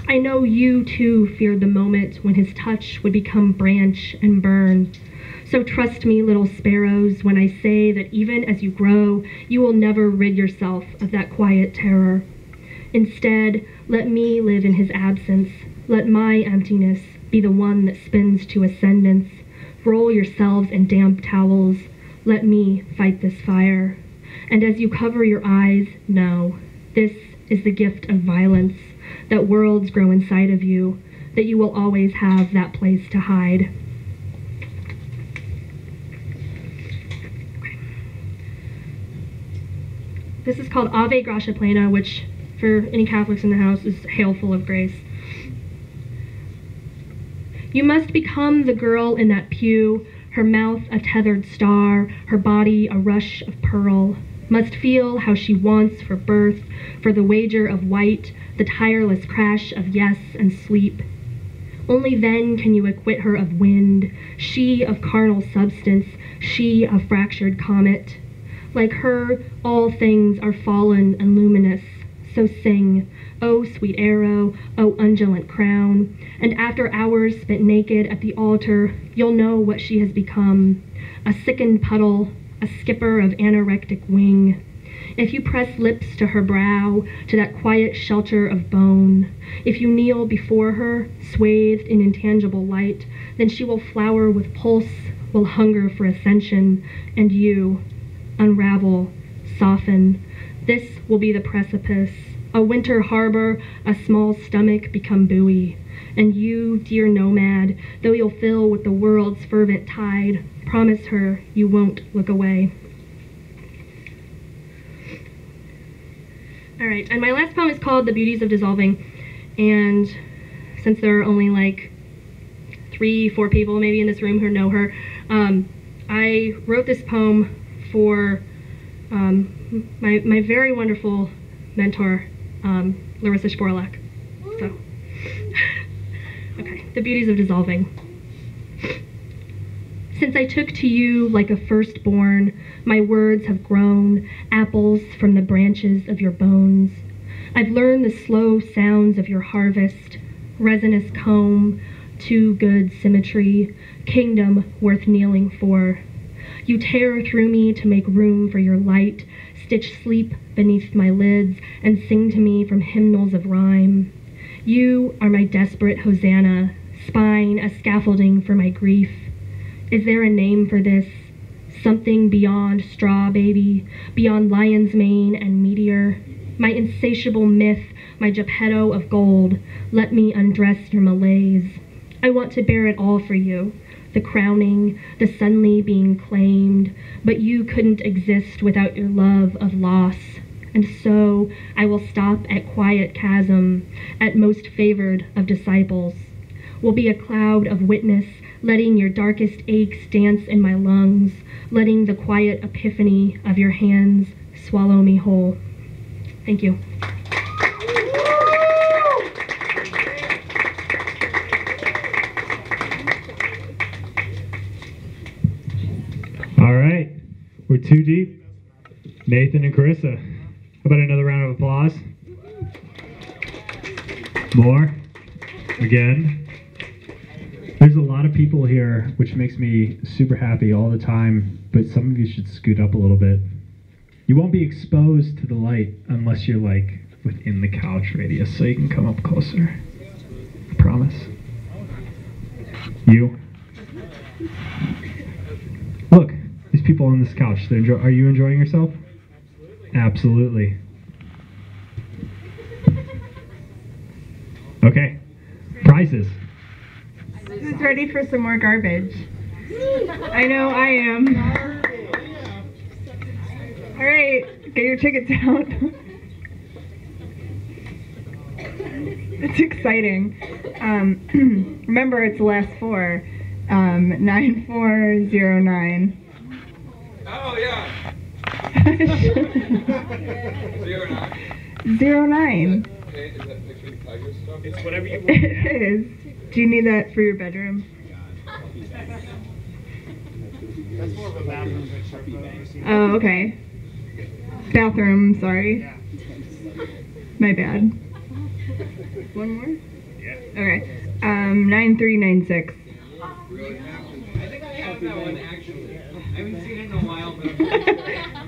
I know you too feared the moment when his touch would become branch and burn. So trust me, little sparrows, when I say that even as you grow, you will never rid yourself of that quiet terror. Instead, let me live in his absence. Let my emptiness be the one that spins to ascendance. Roll yourselves in damp towels. Let me fight this fire. And as you cover your eyes, know, this is the gift of violence, that worlds grow inside of you, that you will always have that place to hide. Okay. This is called Ave Gratia Plena, which, for any Catholics in the house, is Hail Full of Grace. You must become the girl in that pew, her mouth a tethered star, her body a rush of pearl. Must feel how she wants for birth, for the wager of white, the tireless crash of yes and sleep. Only then can you acquit her of wind, she of carnal substance, she a fractured comet. Like her, all things are fallen and luminous. So sing, O sweet arrow, O undulant crown, and after hours spent naked at the altar, you'll know what she has become, a sickened puddle, a skipper of anorectic wing. If you press lips to her brow, to that quiet shelter of bone, if you kneel before her, swathed in intangible light, then she will flower with pulse, will hunger for ascension, and you, unravel, soften. This will be the precipice, A winter harbor, a small stomach become buoy. And you, dear nomad, though you'll fill with the world's fervent tide, promise her you won't look away. All right, and my last poem is called The Beauties of Dissolving. And since there are only like 3-4 people maybe in this room who know her, I wrote this poem for my very wonderful mentor, Larissa Sporlak. So, okay, The Beauties of Dissolving. Since I took to you like a firstborn, my words have grown, apples from the branches of your bones. I've learned the slow sounds of your harvest, resinous comb, too good symmetry, kingdom worth kneeling for. You tear through me to make room for your light, stitch sleep beneath my lids, and sing to me from hymnals of rhyme. You are my desperate hosanna, spine a scaffolding for my grief. Is there a name for this? Something beyond straw baby, beyond lion's mane and meteor? My insatiable myth, my Geppetto of gold, let me undress your malaise. I want to bear it all for you, the crowning, the suddenly being claimed, but you couldn't exist without your love of loss. And so I will stop at quiet chasm, at most favored of disciples. Will be a cloud of witness, letting your darkest aches dance in my lungs, letting the quiet epiphany of your hands swallow me whole. Thank you. All right, we're too deep. Nathan and Carissa, how about another round of applause? More? Again? There's a lot of people here, which makes me super happy all the time, but some of you should scoot up a little bit. You won't be exposed to the light unless you're like within the couch radius, so you can come up closer. I promise. You. Look, these people on this couch, are you enjoying yourself? Absolutely. Okay, prizes. Who's ready for some more garbage? I know I am. All right, get your tickets out. It's exciting. Remember, it's the last four. 9409. Oh, yeah. 09. Okay, is that picture of tiger stuff? It's whatever you want. It is. Do you need that for your bedroom? That's more of a bathroom picture. Oh, okay. Bathroom, sorry. My bad. One more? Yeah. Okay. 9396. Really? I think I have that one actually. I haven't seen it in a while, but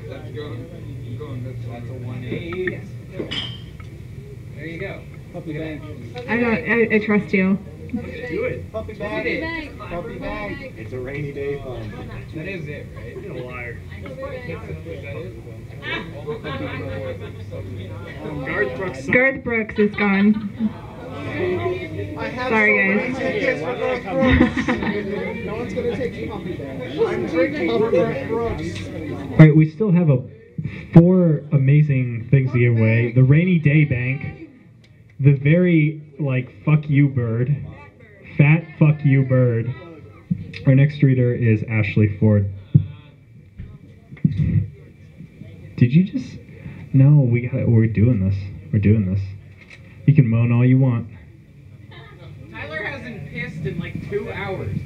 let's go. That's a 1-8. There you go. Puppy bag. I trust you. Do it. Puppy bag. Puppy bag. It's a rainy day fun. That is it, right? You're a liar. Garth Brooks is gone. Sorry, guys. No one's gonna take puppy bag. I'm drinking Garth Brooks. All right, we still have 4 amazing things to give away. The Rainy Day Bank, the very, fuck you bird, fat fuck you bird. Our next reader is Ashley Ford. Did you just... No, we're doing this. We're doing this. You can moan all you want. Tyler hasn't pissed in 2 hours.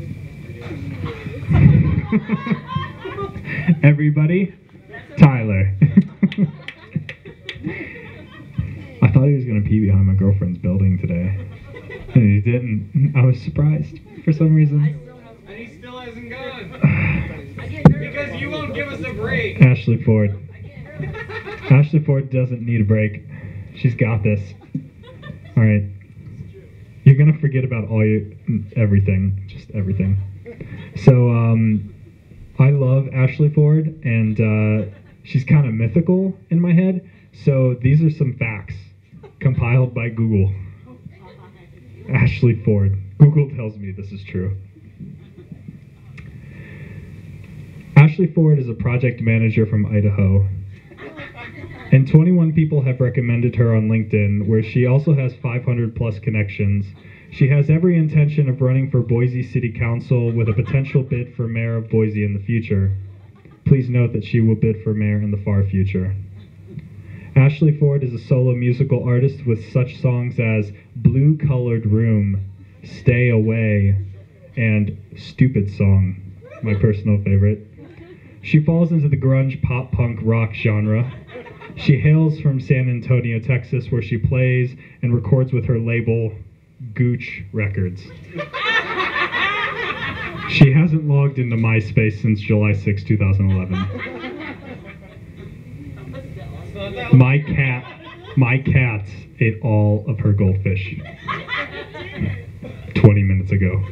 Everybody, Tyler. I thought he was going to pee behind my girlfriend's building today. And he didn't. I was surprised for some reason. And he still hasn't gone. Because you won't give us a break. Ashley Ford. Ashley Ford doesn't need a break. She's got this. All right. You're going to forget about everything. Just everything. So, I love Ashley Ford, and she's kind of mythical in my head. So these are some facts compiled by Google. Ashley Ford. Google tells me this is true. Ashley Ford is a project manager from Idaho. And 21 people have recommended her on LinkedIn, where she also has 500 plus connections. She has every intention of running for Boise City Council with a potential bid for mayor of Boise in the future. Please note that she will bid for mayor in the far future. Ashley Ford is a solo musical artist with such songs as Blue Colored Room, Stay Away, and Stupid Song, my personal favorite. She falls into the grunge pop punk rock genre. She hails from San Antonio, Texas, where she plays and records with her label, Gooch Records. She hasn't logged into MySpace since July 6, 2011. My cats ate all of her goldfish 20 minutes ago.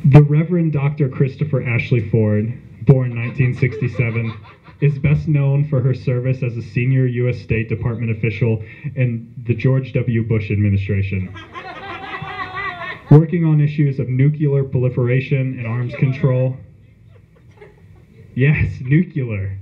The Reverend Dr. Christopher Ashley Ford, born 1967, is best known for her service as a senior U.S. State Department official in the George W. Bush administration, working on issues of nuclear proliferation and arms control. Yes, nuclear.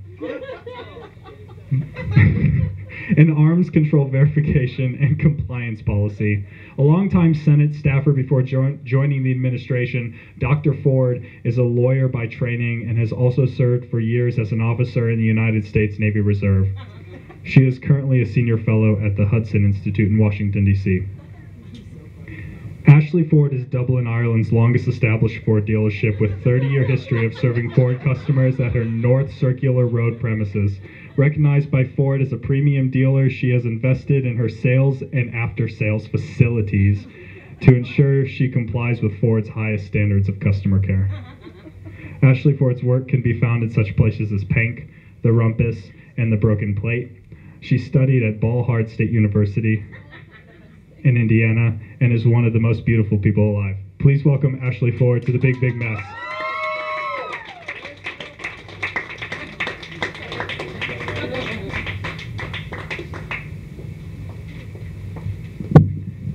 And arms control verification and compliance policy. A longtime Senate staffer before joining the administration, Dr. Ford is a lawyer by training and has also served for years as an officer in the United States Navy Reserve. She is currently a senior fellow at the Hudson Institute in Washington, D.C. Ashley Ford is Dublin, Ireland's longest established Ford dealership with 30-year history of serving Ford customers at her North Circular Road premises. Recognized by Ford as a premium dealer, she has invested in her sales and after-sales facilities to ensure she complies with Ford's highest standards of customer care. Ashley Ford's work can be found at such places as Pank, the Rumpus, and the Broken Plate. She studied at Ball Hart State University in Indiana and is one of the most beautiful people alive. Please welcome Ashley Ford to the Big Big Mess.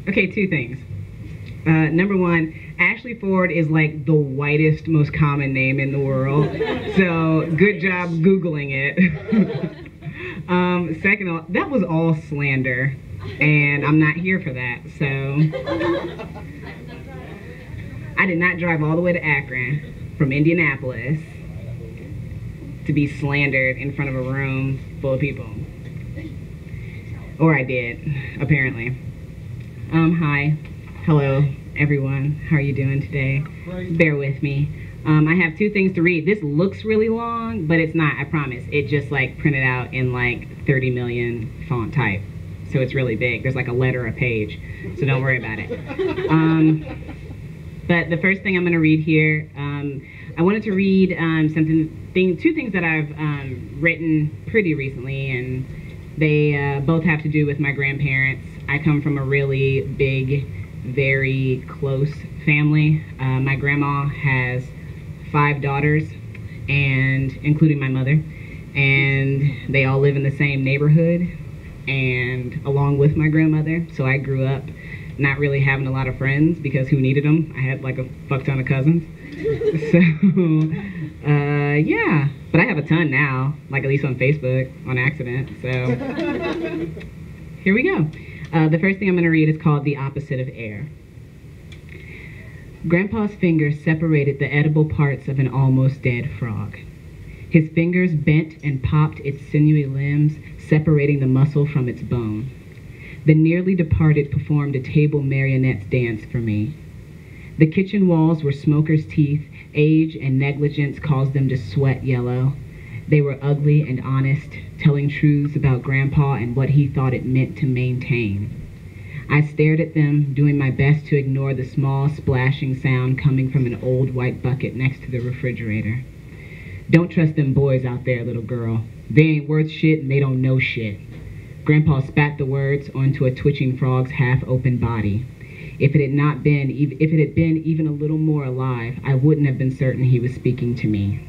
Okay, two things. Number one, Ashley Ford is like the whitest, most common name in the world. So good job Googling it. Second of all, that was all slander, and I'm not here for that. So I did not drive all the way to Akron from Indianapolis to be slandered in front of a room full of people. Or I did, apparently. Hi. Hello, everyone. How are you doing today? Bear with me. I have two things to read. This looks really long, but it's not, I promise. It just like printed out in like 30 million font type. So it's really big. There's like a letter a page. So don't worry about it. But the first thing I'm going to read here, I wanted to read two things that I've written pretty recently, and they both have to do with my grandparents. I come from a really big, very close family. My grandma has 5 daughters, and including my mother, and they all live in the same neighborhood, and along with my grandmother. So I grew up not really having a lot of friends because who needed them? I had like a fuck ton of cousins. So yeah, but I have a ton now, like at least on Facebook on accident. So here we go. The first thing I'm going to read is called The Opposite of Air. Grandpa's fingers separated the edible parts of an almost dead frog. His fingers bent and popped its sinewy limbs, separating the muscle from its bone. The nearly departed performed a table marionette's dance for me. The kitchen walls were smoker's teeth. Age and negligence caused them to sweat yellow. They were ugly and honest, telling truths about Grandpa and what he thought it meant to maintain. I stared at them, doing my best to ignore the small splashing sound coming from an old white bucket next to the refrigerator. Don't trust them boys out there, little girl. They ain't worth shit and they don't know shit. Grandpa spat the words onto a twitching frog's half-open body. If it had been even a little more alive, I wouldn't have been certain he was speaking to me.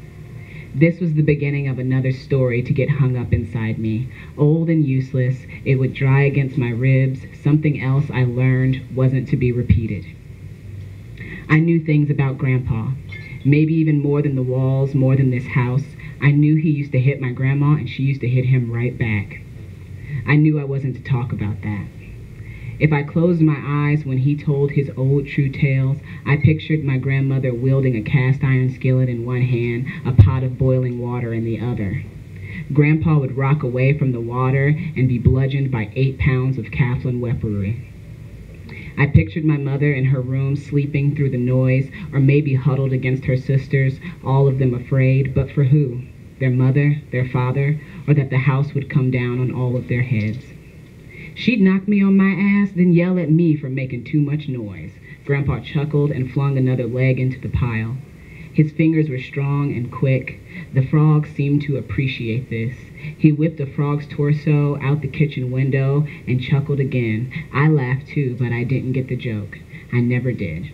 This was the beginning of another story to get hung up inside me. Old and useless, it would dry against my ribs. Something else I learned wasn't to be repeated. I knew things about Grandpa, maybe even more than the walls, more than this house. I knew he used to hit my grandma and she used to hit him right back. I knew I wasn't to talk about that. If I closed my eyes when he told his old true tales, I pictured my grandmother wielding a cast iron skillet in one hand, a pot of boiling water in the other. Grandpa would rock away from the water and be bludgeoned by 8 pounds of Kaflin weaponry. I pictured my mother in her room sleeping through the noise, or maybe huddled against her sisters, all of them afraid, but for who? Their mother, their father, or that the house would come down on all of their heads. She'd knock me on my ass, then yell at me for making too much noise. Grandpa chuckled and flung another leg into the pile. His fingers were strong and quick. The frog seemed to appreciate this. He whipped a frog's torso out the kitchen window and chuckled again. I laughed too, but I didn't get the joke. I never did.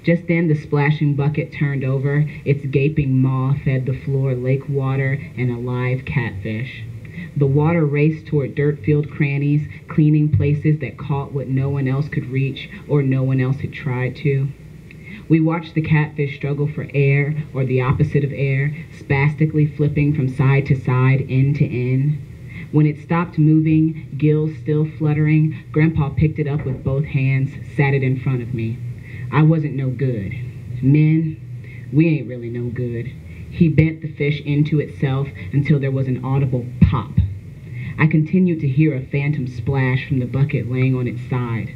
Just then the splashing bucket turned over. Its gaping maw fed the floor lake water and a live catfish. The water raced toward dirt-filled crannies, cleaning places that caught what no one else could reach or no one else had tried to. We watched the catfish struggle for air, or the opposite of air, spastically flipping from side to side, end to end. When it stopped moving, gills still fluttering, Grandpa picked it up with both hands, sat it in front of me. I wasn't no good. Men, we ain't really no good. He bent the fish into itself until there was an audible pop. I continued to hear a phantom splash from the bucket laying on its side.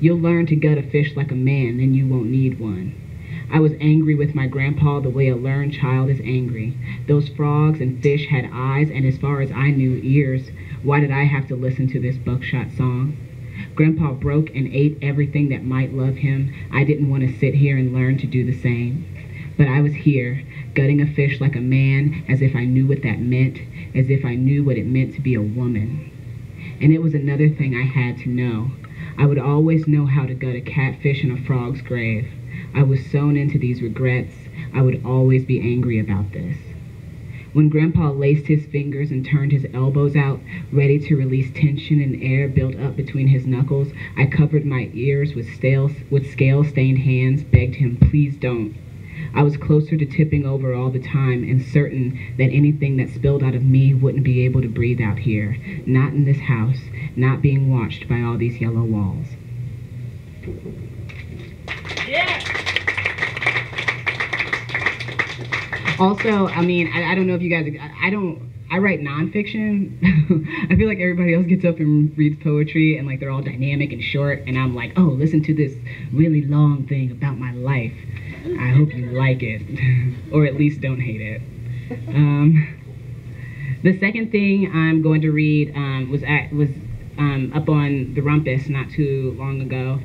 You'll learn to gut a fish like a man, then you won't need one. I was angry with my grandpa the way a learned child is angry. Those frogs and fish had eyes and, as far as I knew, ears. Why did I have to listen to this buckshot song? Grandpa broke and ate everything that might love him. I didn't want to sit here and learn to do the same. But I was here, gutting a fish like a man, as if I knew what that meant, as if I knew what it meant to be a woman. And it was another thing I had to know. I would always know how to gut a catfish in a frog's grave. I was sewn into these regrets. I would always be angry about this. When Grandpa laced his fingers and turned his elbows out, ready to release tension and air built up between his knuckles, I covered my ears with scale-stained hands, begged him, please don't. I was closer to tipping over all the time and certain that anything that spilled out of me wouldn't be able to breathe out here. Not in this house, not being watched by all these yellow walls. Yeah! Also, I mean, I don't know if you guys, I write nonfiction. I feel like everybody else gets up and reads poetry and like they're all dynamic and short, and I'm like, oh, listen to this really long thing about my life. I hope you like it, or at least don't hate it. The second thing I'm going to read was up on the Rumpus not too long ago,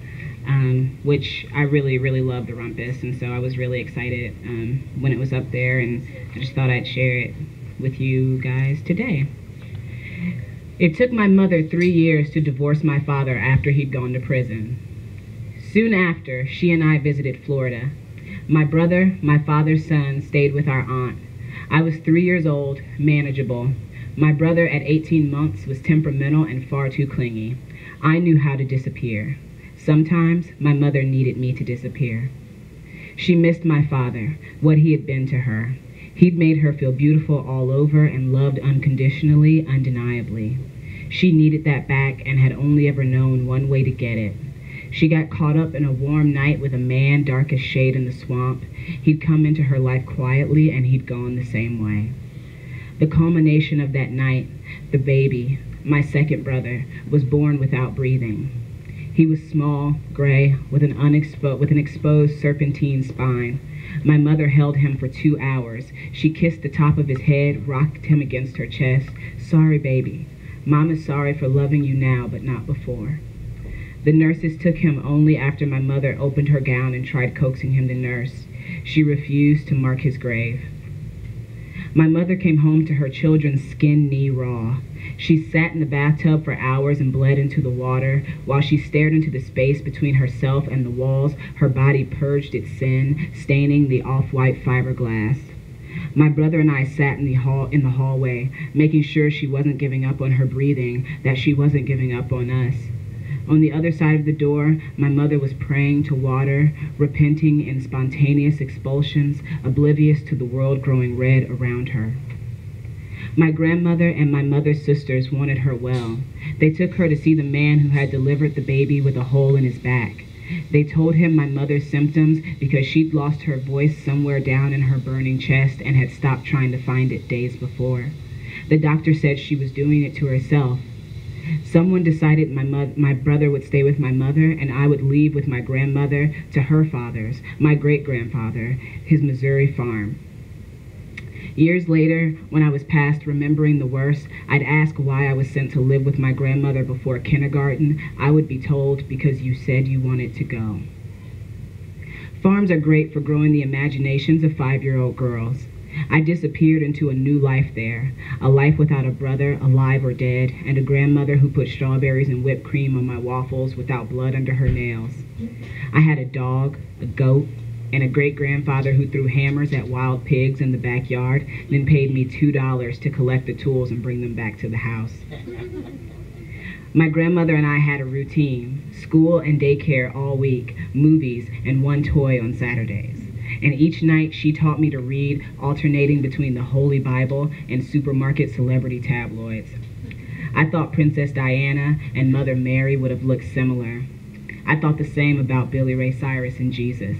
which I really, really love the Rumpus, and so I was really excited when it was up there, and I just thought I'd share it with you guys today. It took my mother 3 years to divorce my father after he'd gone to prison. Soon after, she and I visited Florida. My brother, my father's son, stayed with our aunt. I was 3 years old, manageable. My brother at 18 months was temperamental and far too clingy. I knew how to disappear. Sometimes my mother needed me to disappear. She missed my father, what he had been to her. He'd made her feel beautiful all over and loved unconditionally, undeniably. She needed that back and had only ever known one way to get it. She got caught up in a warm night with a man dark as shade in the swamp. He'd come into her life quietly and he'd gone the same way. The culmination of that night, the baby, my second brother, was born without breathing. He was small, gray, with an exposed serpentine spine. My mother held him for 2 hours. She kissed the top of his head, rocked him against her chest. Sorry, baby. Mom is sorry for loving you now, but not before. The nurses took him only after my mother opened her gown and tried coaxing him to nurse. She refused to mark his grave. My mother came home to her children skin knee raw. She sat in the bathtub for hours and bled into the water. While she stared into the space between herself and the walls, her body purged its sin, staining the off-white fiberglass. My brother and I sat in the hallway, making sure she wasn't giving up on her breathing, that she wasn't giving up on us. On the other side of the door, my mother was praying to water, repenting in spontaneous expulsions, oblivious to the world growing red around her. My grandmother and my mother's sisters wanted her well. They took her to see the man who had delivered the baby with a hole in his back. They told him my mother's symptoms because she'd lost her voice somewhere down in her burning chest and had stopped trying to find it days before. The doctor said she was doing it to herself. Someone decided my brother would stay with my mother and I would leave with my grandmother to her father's, my great-grandfather, his Missouri farm. Years later, when I was past remembering the worst, I'd ask why I was sent to live with my grandmother before kindergarten. I would be told, because you said you wanted to go. Farms are great for growing the imaginations of 5-year-old girls. I disappeared into a new life there, a life without a brother, alive or dead, and a grandmother who put strawberries and whipped cream on my waffles without blood under her nails. I had a dog, a goat, and a great-grandfather who threw hammers at wild pigs in the backyard, then paid me $2 to collect the tools and bring them back to the house. My grandmother and I had a routine: school and daycare all week, movies, and one toy on Saturdays. And each night she taught me to read, alternating between the Holy Bible and supermarket celebrity tabloids. I thought Princess Diana and Mother Mary would have looked similar. I thought the same about Billy Ray Cyrus and Jesus.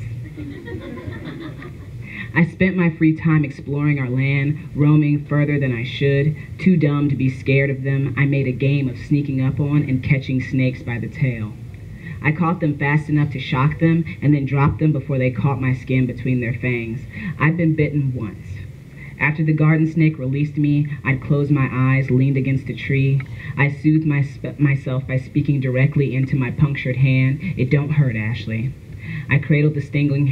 I spent my free time exploring our land, roaming further than I should. Too dumb to be scared of them, I made a game of sneaking up on and catching snakes by the tail. I caught them fast enough to shock them and then dropped them before they caught my skin between their fangs. I'd been bitten once. After the garden snake released me, I'd close my eyes, leaned against a tree. I soothed myself by speaking directly into my punctured hand. It don't hurt, Ashley. I cradled the stinging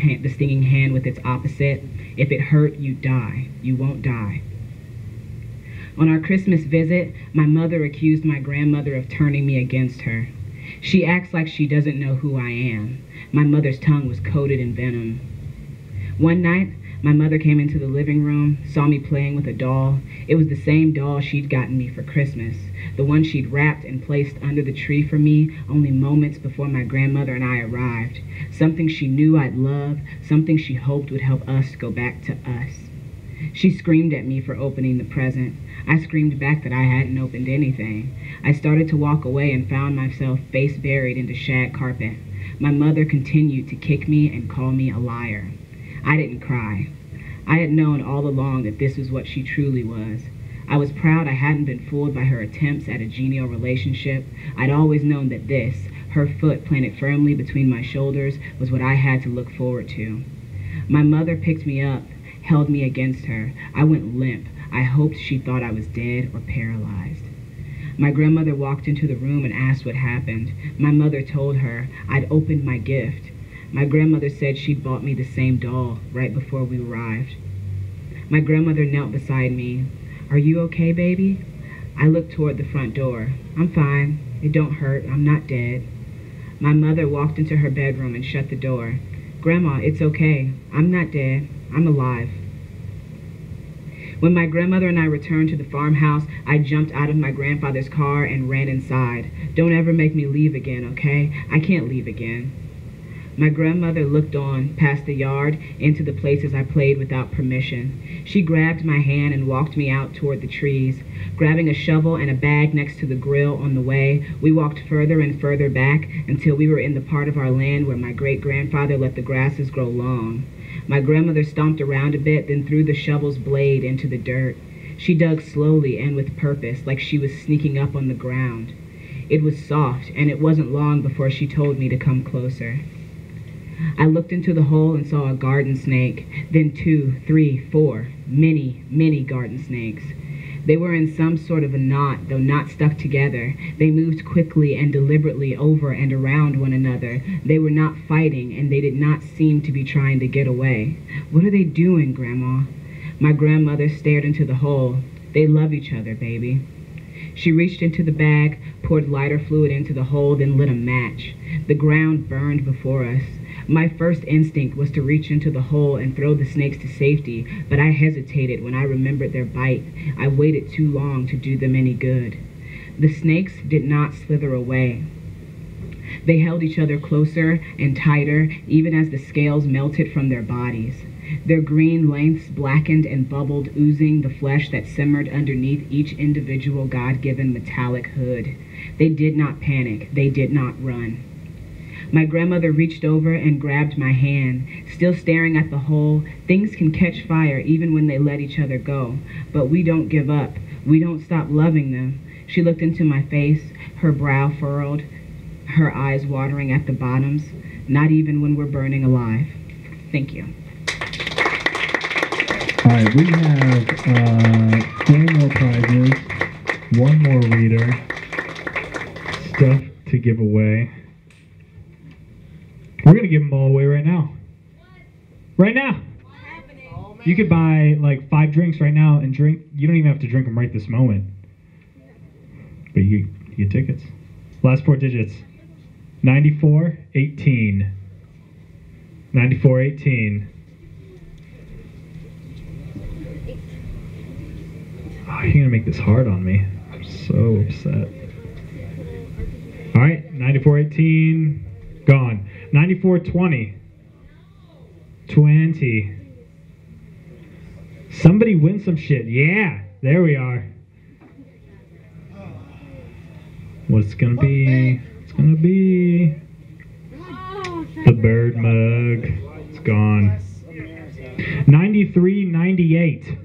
hand with its opposite. If it hurt, you'd die. You won't die. On our Christmas visit, my mother accused my grandmother of turning me against her. She acts like she doesn't know who I am. My mother's tongue was coated in venom. One night, my mother came into the living room, saw me playing with a doll. It was the same doll she'd gotten me for Christmas, the one she'd wrapped and placed under the tree for me only moments before my grandmother and I arrived. Something she knew I'd love, something she hoped would help us go back to us. She screamed at me for opening the present. I screamed back that I hadn't opened anything. I started to walk away and found myself face buried into shag carpet. My mother continued to kick me and call me a liar. I didn't cry. I had known all along that this was what she truly was. I was proud I hadn't been fooled by her attempts at a genial relationship. I'd always known that this, her foot planted firmly between my shoulders, was what I had to look forward to. My mother picked me up, held me against her. I went limp. I hoped she thought I was dead or paralyzed. My grandmother walked into the room and asked what happened. My mother told her I'd opened my gift. My grandmother said she'd bought me the same doll right before we arrived. My grandmother knelt beside me. "Are you okay, baby?" I looked toward the front door. "I'm fine. It don't hurt. I'm not dead." My mother walked into her bedroom and shut the door. "Grandma, it's okay. I'm not dead. I'm alive." When my grandmother and I returned to the farmhouse, I jumped out of my grandfather's car and ran inside. "Don't ever make me leave again, okay? I can't leave again." My grandmother looked on, past the yard, into the places I played without permission. She grabbed my hand and walked me out toward the trees. Grabbing a shovel and a bag next to the grill on the way, we walked further and further back until we were in the part of our land where my great-grandfather let the grasses grow long. My grandmother stomped around a bit, then threw the shovel's blade into the dirt. She dug slowly and with purpose, like she was sneaking up on the ground. It was soft, and it wasn't long before she told me to come closer. I looked into the hole and saw a garden snake, then 2, 3, 4, many garden snakes. They were in some sort of a knot, though not stuck together. They moved quickly and deliberately over and around one another. They were not fighting, and they did not seem to be trying to get away. "What are they doing, Grandma?" My grandmother stared into the hole. "They love each other, baby." She reached into the bag, poured lighter fluid into the hole, then lit a match. The ground burned before us. My first instinct was to reach into the hole and throw the snakes to safety, but I hesitated when I remembered their bite. I waited too long to do them any good. The snakes did not slither away. They held each other closer and tighter, even as the scales melted from their bodies. Their green lengths blackened and bubbled, oozing the flesh that simmered underneath each individual God-given metallic hood. They did not panic. They did not run. My grandmother reached over and grabbed my hand. Still staring at the hole, things can catch fire even when they let each other go. But we don't give up. We don't stop loving them. She looked into my face, her brow furrowed, her eyes watering at the bottoms. Not even when we're burning alive. Thank you. All right, we have 4 more prizes, 1 more reader, stuff to give away. We're going to give them all away right now. Right now. You could buy like 5 drinks right now and drink. You don't even have to drink them right this moment. But you get tickets. Last 4 digits. 9418. 9418. Oh, you're going to make this hard on me. I'm so upset. All right, 9418. Gone. 9420. 20. Somebody win some shit. Yeah, there we are. What's gonna be? It's gonna be the bird mug. It's gone. 9398.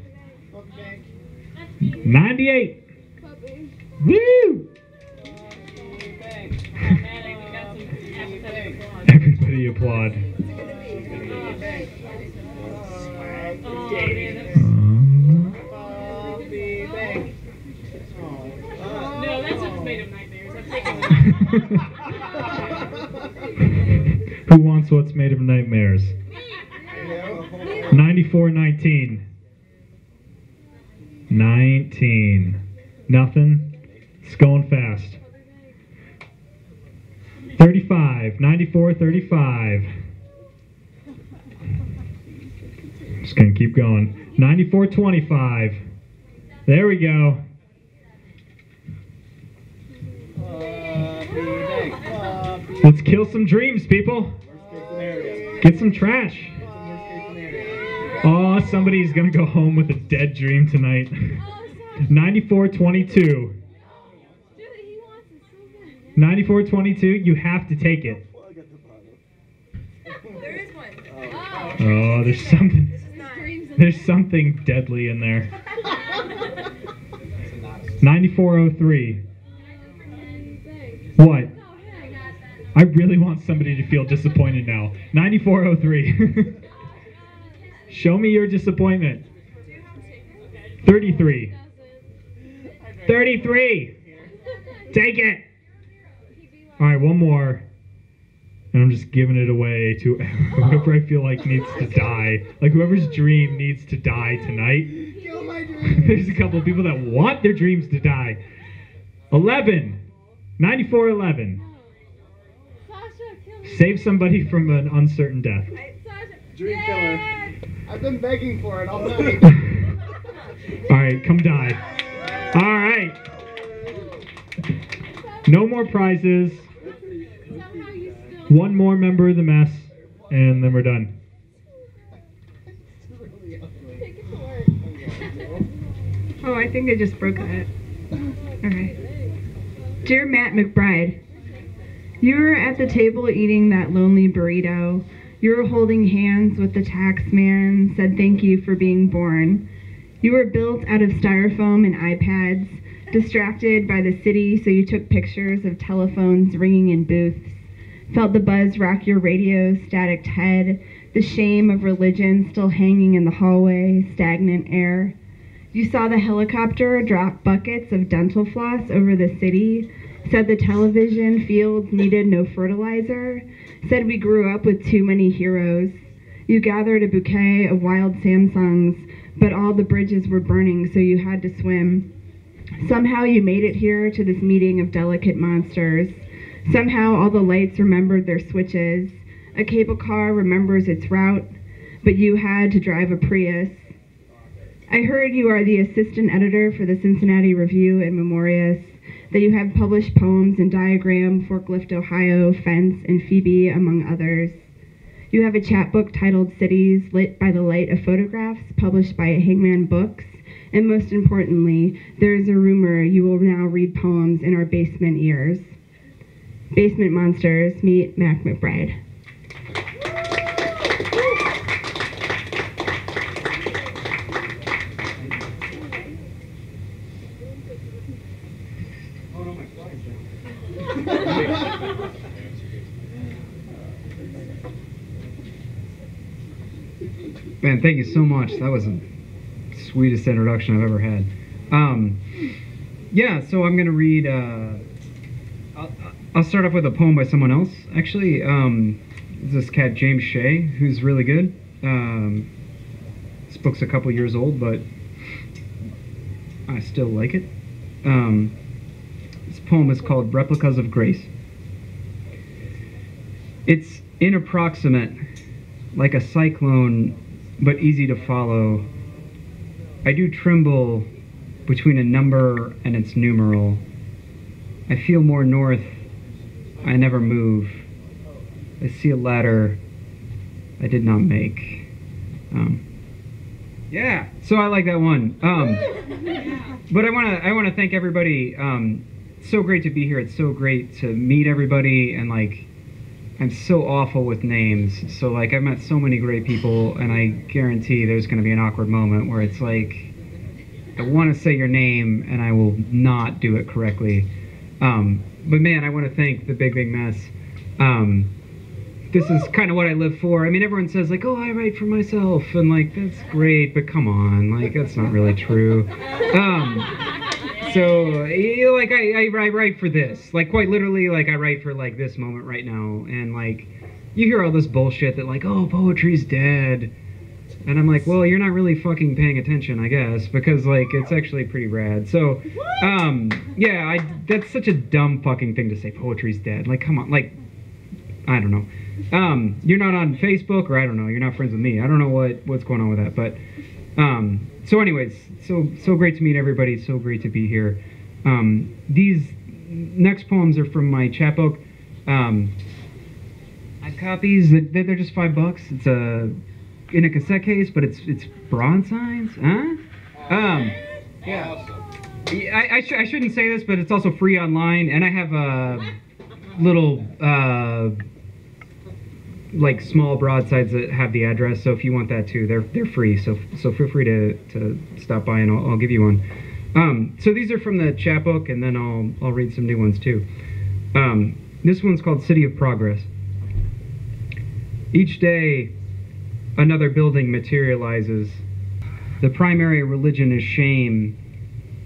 98. Woo! Everybody applaud. No, that's what's made of nightmares. I'm taking that. Who wants what's made of nightmares? 9419. 19. Nothing. It's going fast. 35. 9435. Just gonna keep going. 9425. There we go. Let's kill some dreams, people. Get some trash. Oh, somebody's gonna go home with a dead dream tonight. 9422. 9422, you have to take it. There is one. Oh, there's something deadly in there. 9403. What? I really want somebody to feel disappointed now. 9403. Show me your disappointment. 33. 33. Take it. All right, one more. And I'm just giving it away to whoever I feel like needs to die. Like whoever's dream needs to die tonight. There's a couple of people that want their dreams to die. 11. 9411. Save somebody from an uncertain death. Dream killer. I've been begging for it all night. All right, come die. All right. No more prizes. 1 more member of the mess, and then we're done. Oh, I think I just broke that. Okay. Dear Matt McBride, you were at the table eating that lonely burrito. You were holding hands with the tax man, said thank you for being born. You were built out of styrofoam and iPads, distracted by the city, so you took pictures of telephones ringing in booths. Felt the buzz rock your radio's static head, the shame of religion still hanging in the hallway, stagnant air. You saw the helicopter drop buckets of dental floss over the city, said the television fields needed no fertilizer, said we grew up with too many heroes. You gathered a bouquet of wild Samsungs, but all the bridges were burning, so you had to swim. Somehow you made it here to this meeting of delicate monsters. Somehow all the lights remembered their switches. A cable car remembers its route, but you had to drive a Prius. I heard you are the assistant editor for the Cincinnati Review and Memorious, that you have published poems in Diagram, Forklift, Ohio, Fence, and Phoebe, among others. You have a chapbook titled Cities, lit by the light of photographs, published by Hangman Books. And most importantly, there is a rumor you will now read poems in our basement ears. Basement Monsters, meet Mac McBride. Man, thank you so much. That was the sweetest introduction I've ever had. Yeah, so I'm going to read, I'll start off with a poem by someone else, actually. This cat, James Shea, who's really good. This book's a couple years old, but I still like it. This poem is called Replicas of Grace. It's inapproximate, like a cyclone, but easy to follow. I do tremble between a number and its numeral. I feel more north, I never move. I see a ladder I did not make. Yeah, so I like that one. But I wanna thank everybody. So great to be here. It's so great to meet everybody, and like, I'm so awful with names. So like, I've met so many great people, and I guarantee there's gonna be an awkward moment where it's like, I want to say your name and I will not do it correctly. But man, I want to thank the Big Big Mess. This is kind of what I live for. I mean, everyone says like, oh, I write for myself, and like, that's great, but come on, like, that's not really true. So, you know, like, I write for this. Like, quite literally, like, I write for like this moment right now, and like, you hear all this bullshit that like, oh, poetry's dead. And I'm like, well, you're not really fucking paying attention, I guess, because, like, it's actually pretty rad. So, yeah, that's such a dumb fucking thing to say, poetry's dead. Like, come on, like, I don't know. You're not on Facebook, or I don't know, you're not friends with me. I don't know what's going on with that, but, so anyways, so great to meet everybody, so great to be here. These next poems are from my chapbook. I have copies, they're just $5. It's in a cassette case, but it's bronze signs, huh? Yeah. I shouldn't say this, but it's also free online, and I have a little like small broadsides that have the address. So if you want that too, they're free. So feel free to stop by, and I'll give you one. So these are from the chapbook, and then I'll read some new ones too. This one's called City of Progress. Each day, another building materializes. The primary religion is shame,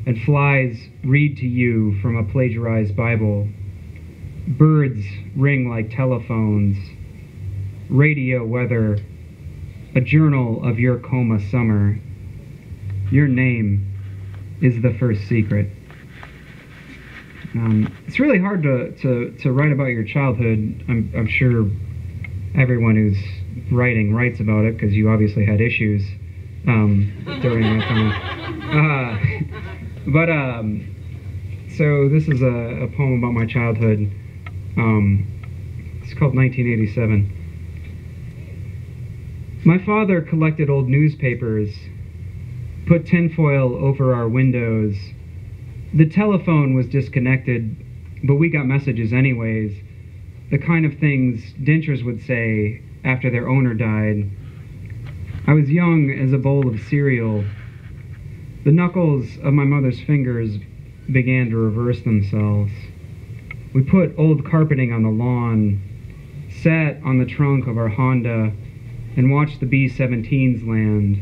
and flies read to you from a plagiarized Bible. Birds ring like telephones. Radio weather, a journal of your coma summer. Your name is the first secret. It's really hard to write about your childhood. I'm sure everyone who's writes about it, because you obviously had issues during that time. So this is a poem about my childhood. It's called 1987. My father collected old newspapers, put tinfoil over our windows. The telephone was disconnected, but we got messages anyways. The kind of things dentures would say after their owner died. I was young as a bowl of cereal. The knuckles of my mother's fingers began to reverse themselves. We put old carpeting on the lawn, sat on the trunk of our Honda, and watched the B-17s land.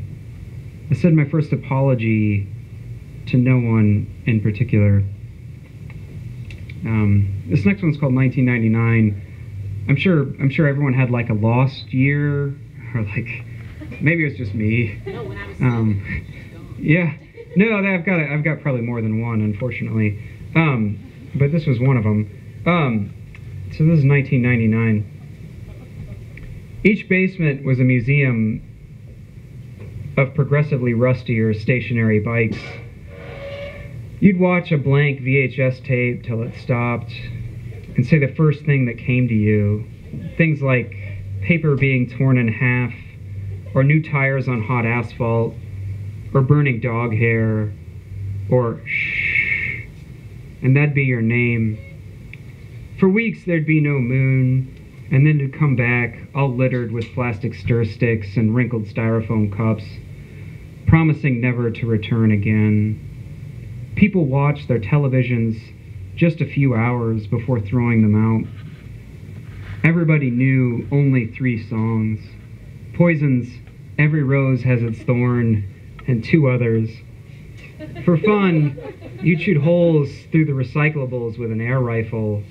I said my first apology to no one in particular. This next one's called 1999. I'm sure everyone had like a lost year, or like maybe it was just me. No, when I was yeah, no, I've got probably more than one, unfortunately. But this was one of them. So this is 1999. Each basement was a museum of progressively rustier stationary bikes. You'd watch a blank VHS tape till it stopped and say the first thing that came to you. Things like paper being torn in half, or new tires on hot asphalt, or burning dog hair, or shh, and that'd be your name. For weeks there'd be no moon, and then it'd come back, all littered with plastic stir sticks and wrinkled styrofoam cups, promising never to return again. People watched their televisions just a few hours before throwing them out. Everybody knew only 3 songs. Poison's Every Rose Has Its Thorn, and 2 others. For fun, you'd shoot holes through the recyclables with an air rifle.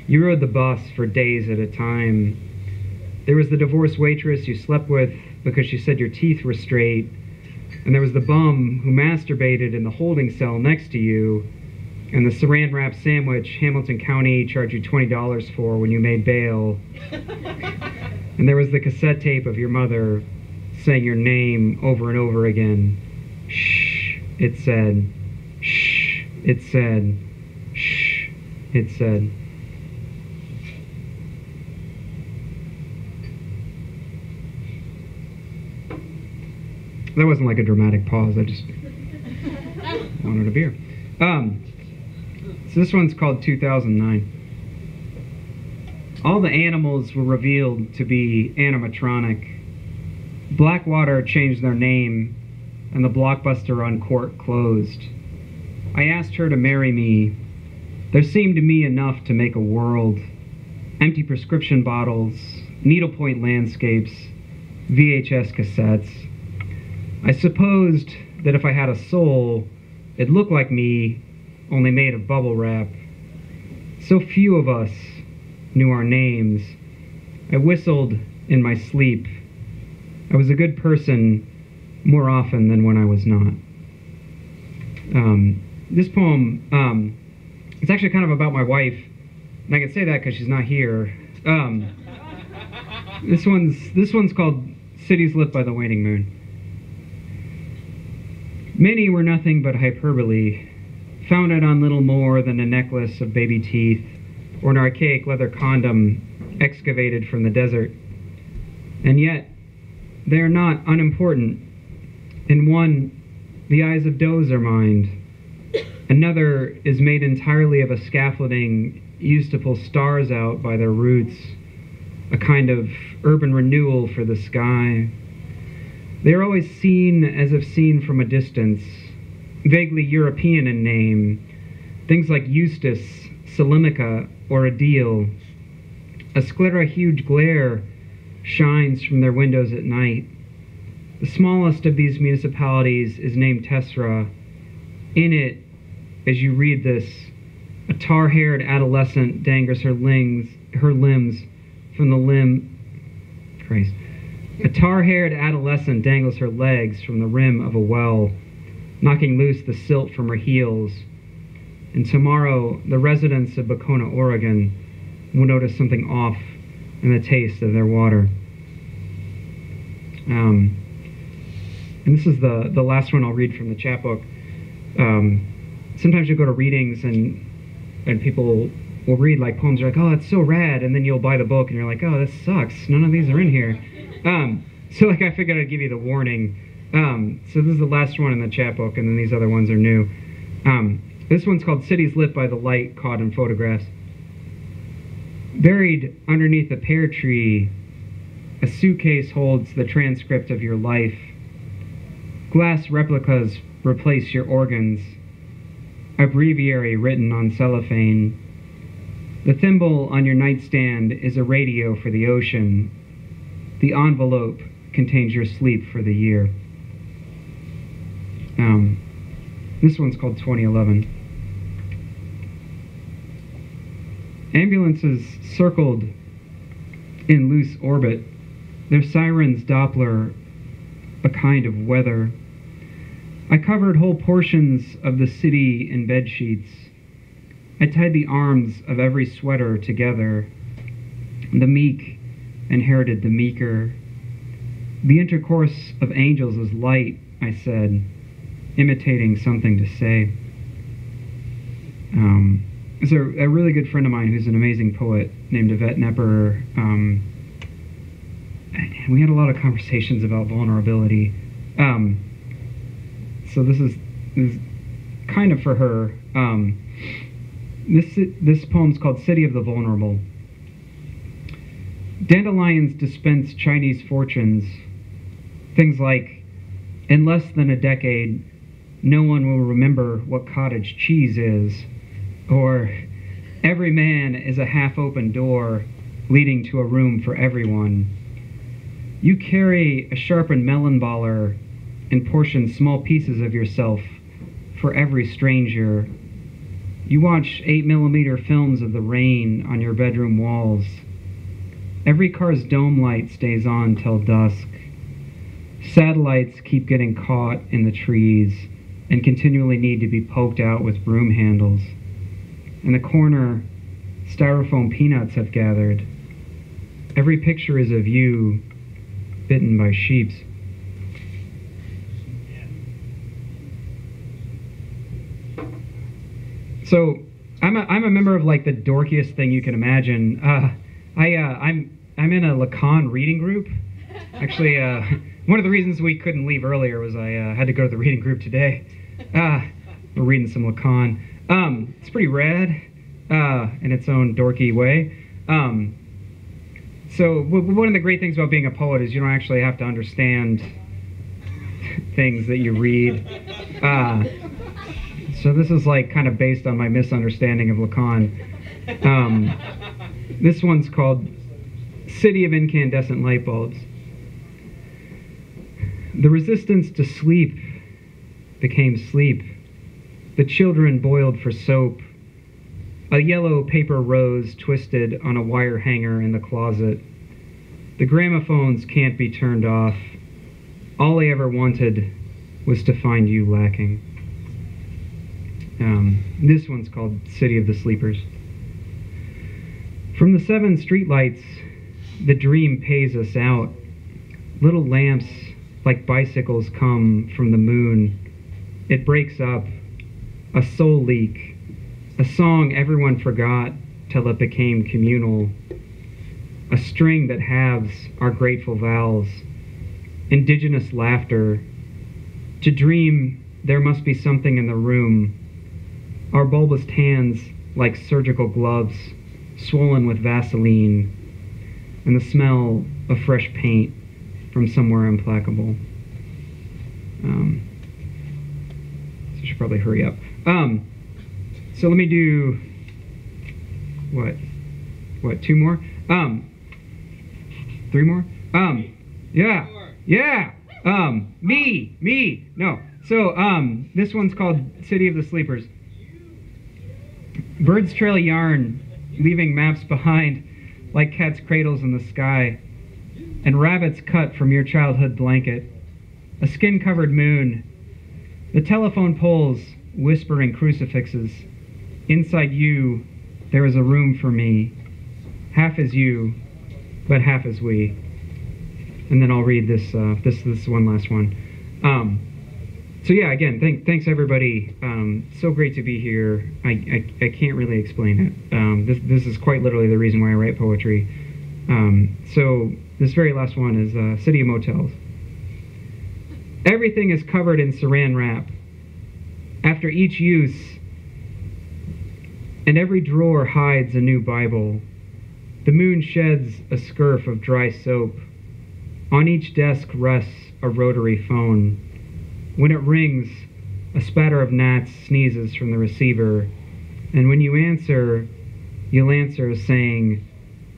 You rode the bus for days at a time. There was the divorced waitress you slept with because she said your teeth were straight, and there was the bum who masturbated in the holding cell next to you, and the saran wrap sandwich Hamilton County charged you $20 for when you made bail. And there was the cassette tape of your mother saying your name over and over again. Shh, it said. Shh, it said. Shh, it said. That wasn't like a dramatic pause, I just wanted a beer. So this one's called 2009. All the animals were revealed to be animatronic. Blackwater changed their name, and the Blockbuster on Court closed. I asked her to marry me. There seemed to me enough to make a world. Empty prescription bottles, needlepoint landscapes, VHS cassettes. I supposed that if I had a soul, it'd look like me, only made of bubble wrap. So few of us knew our names. I whistled in my sleep. I was a good person more often than when I was not. This poem, it's actually kind of about my wife, and I can say that because she's not here. This one's called Cities Lit by the Waning Moon. Many were nothing but hyperbole, founded on little more than a necklace of baby teeth or an archaic leather condom excavated from the desert. And yet, they are not unimportant. In one, the eyes of does are mined. Another is made entirely of a scaffolding used to pull stars out by their roots, a kind of urban renewal for the sky. They are always seen as if seen from a distance, vaguely European in name, things like Eustace, Salimica, or Adil. A sclera-huge glare shines from their windows at night. The smallest of these municipalities is named Tesra. In it, as you read this, a tar-haired adolescent dangles her limbs from the limb. Christ. A tar-haired adolescent dangles her legs from the rim of a well, knocking loose the silt from her heels. And tomorrow, the residents of Bacona, Oregon, will notice something off in the taste of their water. And this is the last one I'll read from the chapbook. Sometimes you go to readings and people will read like poems. You're like, oh, that's so rad, and then you'll buy the book and you're like, oh, this sucks. None of these are in here. So like I figured I'd give you the warning. So this is the last one in the chapbook, and then these other ones are new. This one's called Cities Lit by the Light Caught in Photographs. Buried underneath a pear tree, a suitcase holds the transcript of your life. Glass replicas replace your organs. A breviary written on cellophane. The thimble on your nightstand is a radio for the ocean. The envelope contains your sleep for the year. This one's called 2011. Ambulances circled in loose orbit, their sirens Doppler, a kind of weather. I covered whole portions of the city in bed sheets. I tied the arms of every sweater together. The meek, inherited the meeker. The intercourse of angels is light, I said, imitating something to say. There's a really good friend of mine who's an amazing poet named Yvette Knepper. We had a lot of conversations about vulnerability. So this is kind of for her. This poem's called City of the Vulnerable. Dandelions dispense Chinese fortunes. Things like, in less than a decade, no one will remember what cottage cheese is, or every man is a half-open door leading to a room for everyone. You carry a sharpened melon baller and portion small pieces of yourself for every stranger. You watch 8mm films of the rain on your bedroom walls. Every car's dome light stays on till dusk. Satellites keep getting caught in the trees and continually need to be poked out with broom handles. In the corner, styrofoam peanuts have gathered. Every picture is of you, bitten by sheeps. So I'm a member of like the dorkiest thing you can imagine. I'm in a Lacan reading group. Actually, one of the reasons we couldn't leave earlier was I had to go to the reading group today. We're reading some Lacan. It's pretty rad in its own dorky way. So one of the great things about being a poet is you don't actually have to understand things that you read. So this is like kind of based on my misunderstanding of Lacan. This one's called City of Incandescent Light Bulbs. The resistance to sleep became sleep. The children boiled for soap. A yellow paper rose twisted on a wire hanger in the closet. The gramophones can't be turned off. All I ever wanted was to find you lacking. This one's called City of the Sleepers. From the 7 streetlights, the dream pays us out. Little lamps like bicycles come from the moon. It breaks up, a soul leak, a song everyone forgot till it became communal, a string that halves our grateful vows, indigenous laughter. To dream there must be something in the room, our bulbous hands like surgical gloves, swollen with Vaseline, and the smell of fresh paint from somewhere implacable. So I should probably hurry up. So let me do, what, 2 more? 3 more? No. So, this one's called City of the Sleepers. Birds trail yarn, leaving maps behind like cats' cradles in the sky, and rabbits cut from your childhood blanket. A skin-covered moon. The telephone poles whispering crucifixes. Inside you, there is a room for me. Half is you, but half is we. And then I'll read this one last one. So yeah, again, thanks everybody. So great to be here. I can't really explain it. This is quite literally the reason why I write poetry. So this very last one is City of Motels. Everything is covered in saran wrap. After each use, and every drawer hides a new Bible. The moon sheds a scurf of dry soap. On each desk rests a rotary phone. When it rings, a spatter of gnats sneezes from the receiver. And when you answer, you'll answer saying,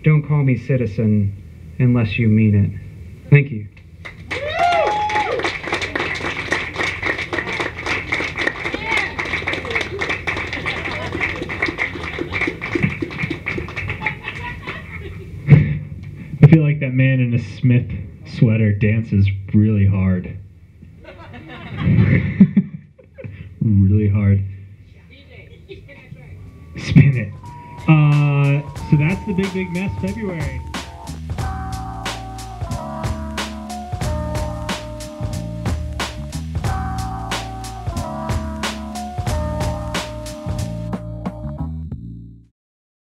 "Don't call me citizen unless you mean it." Thank you. I feel like that man in a Smith sweater dances really hard. Really hard. Spin it. So that's the Big Big Mess February.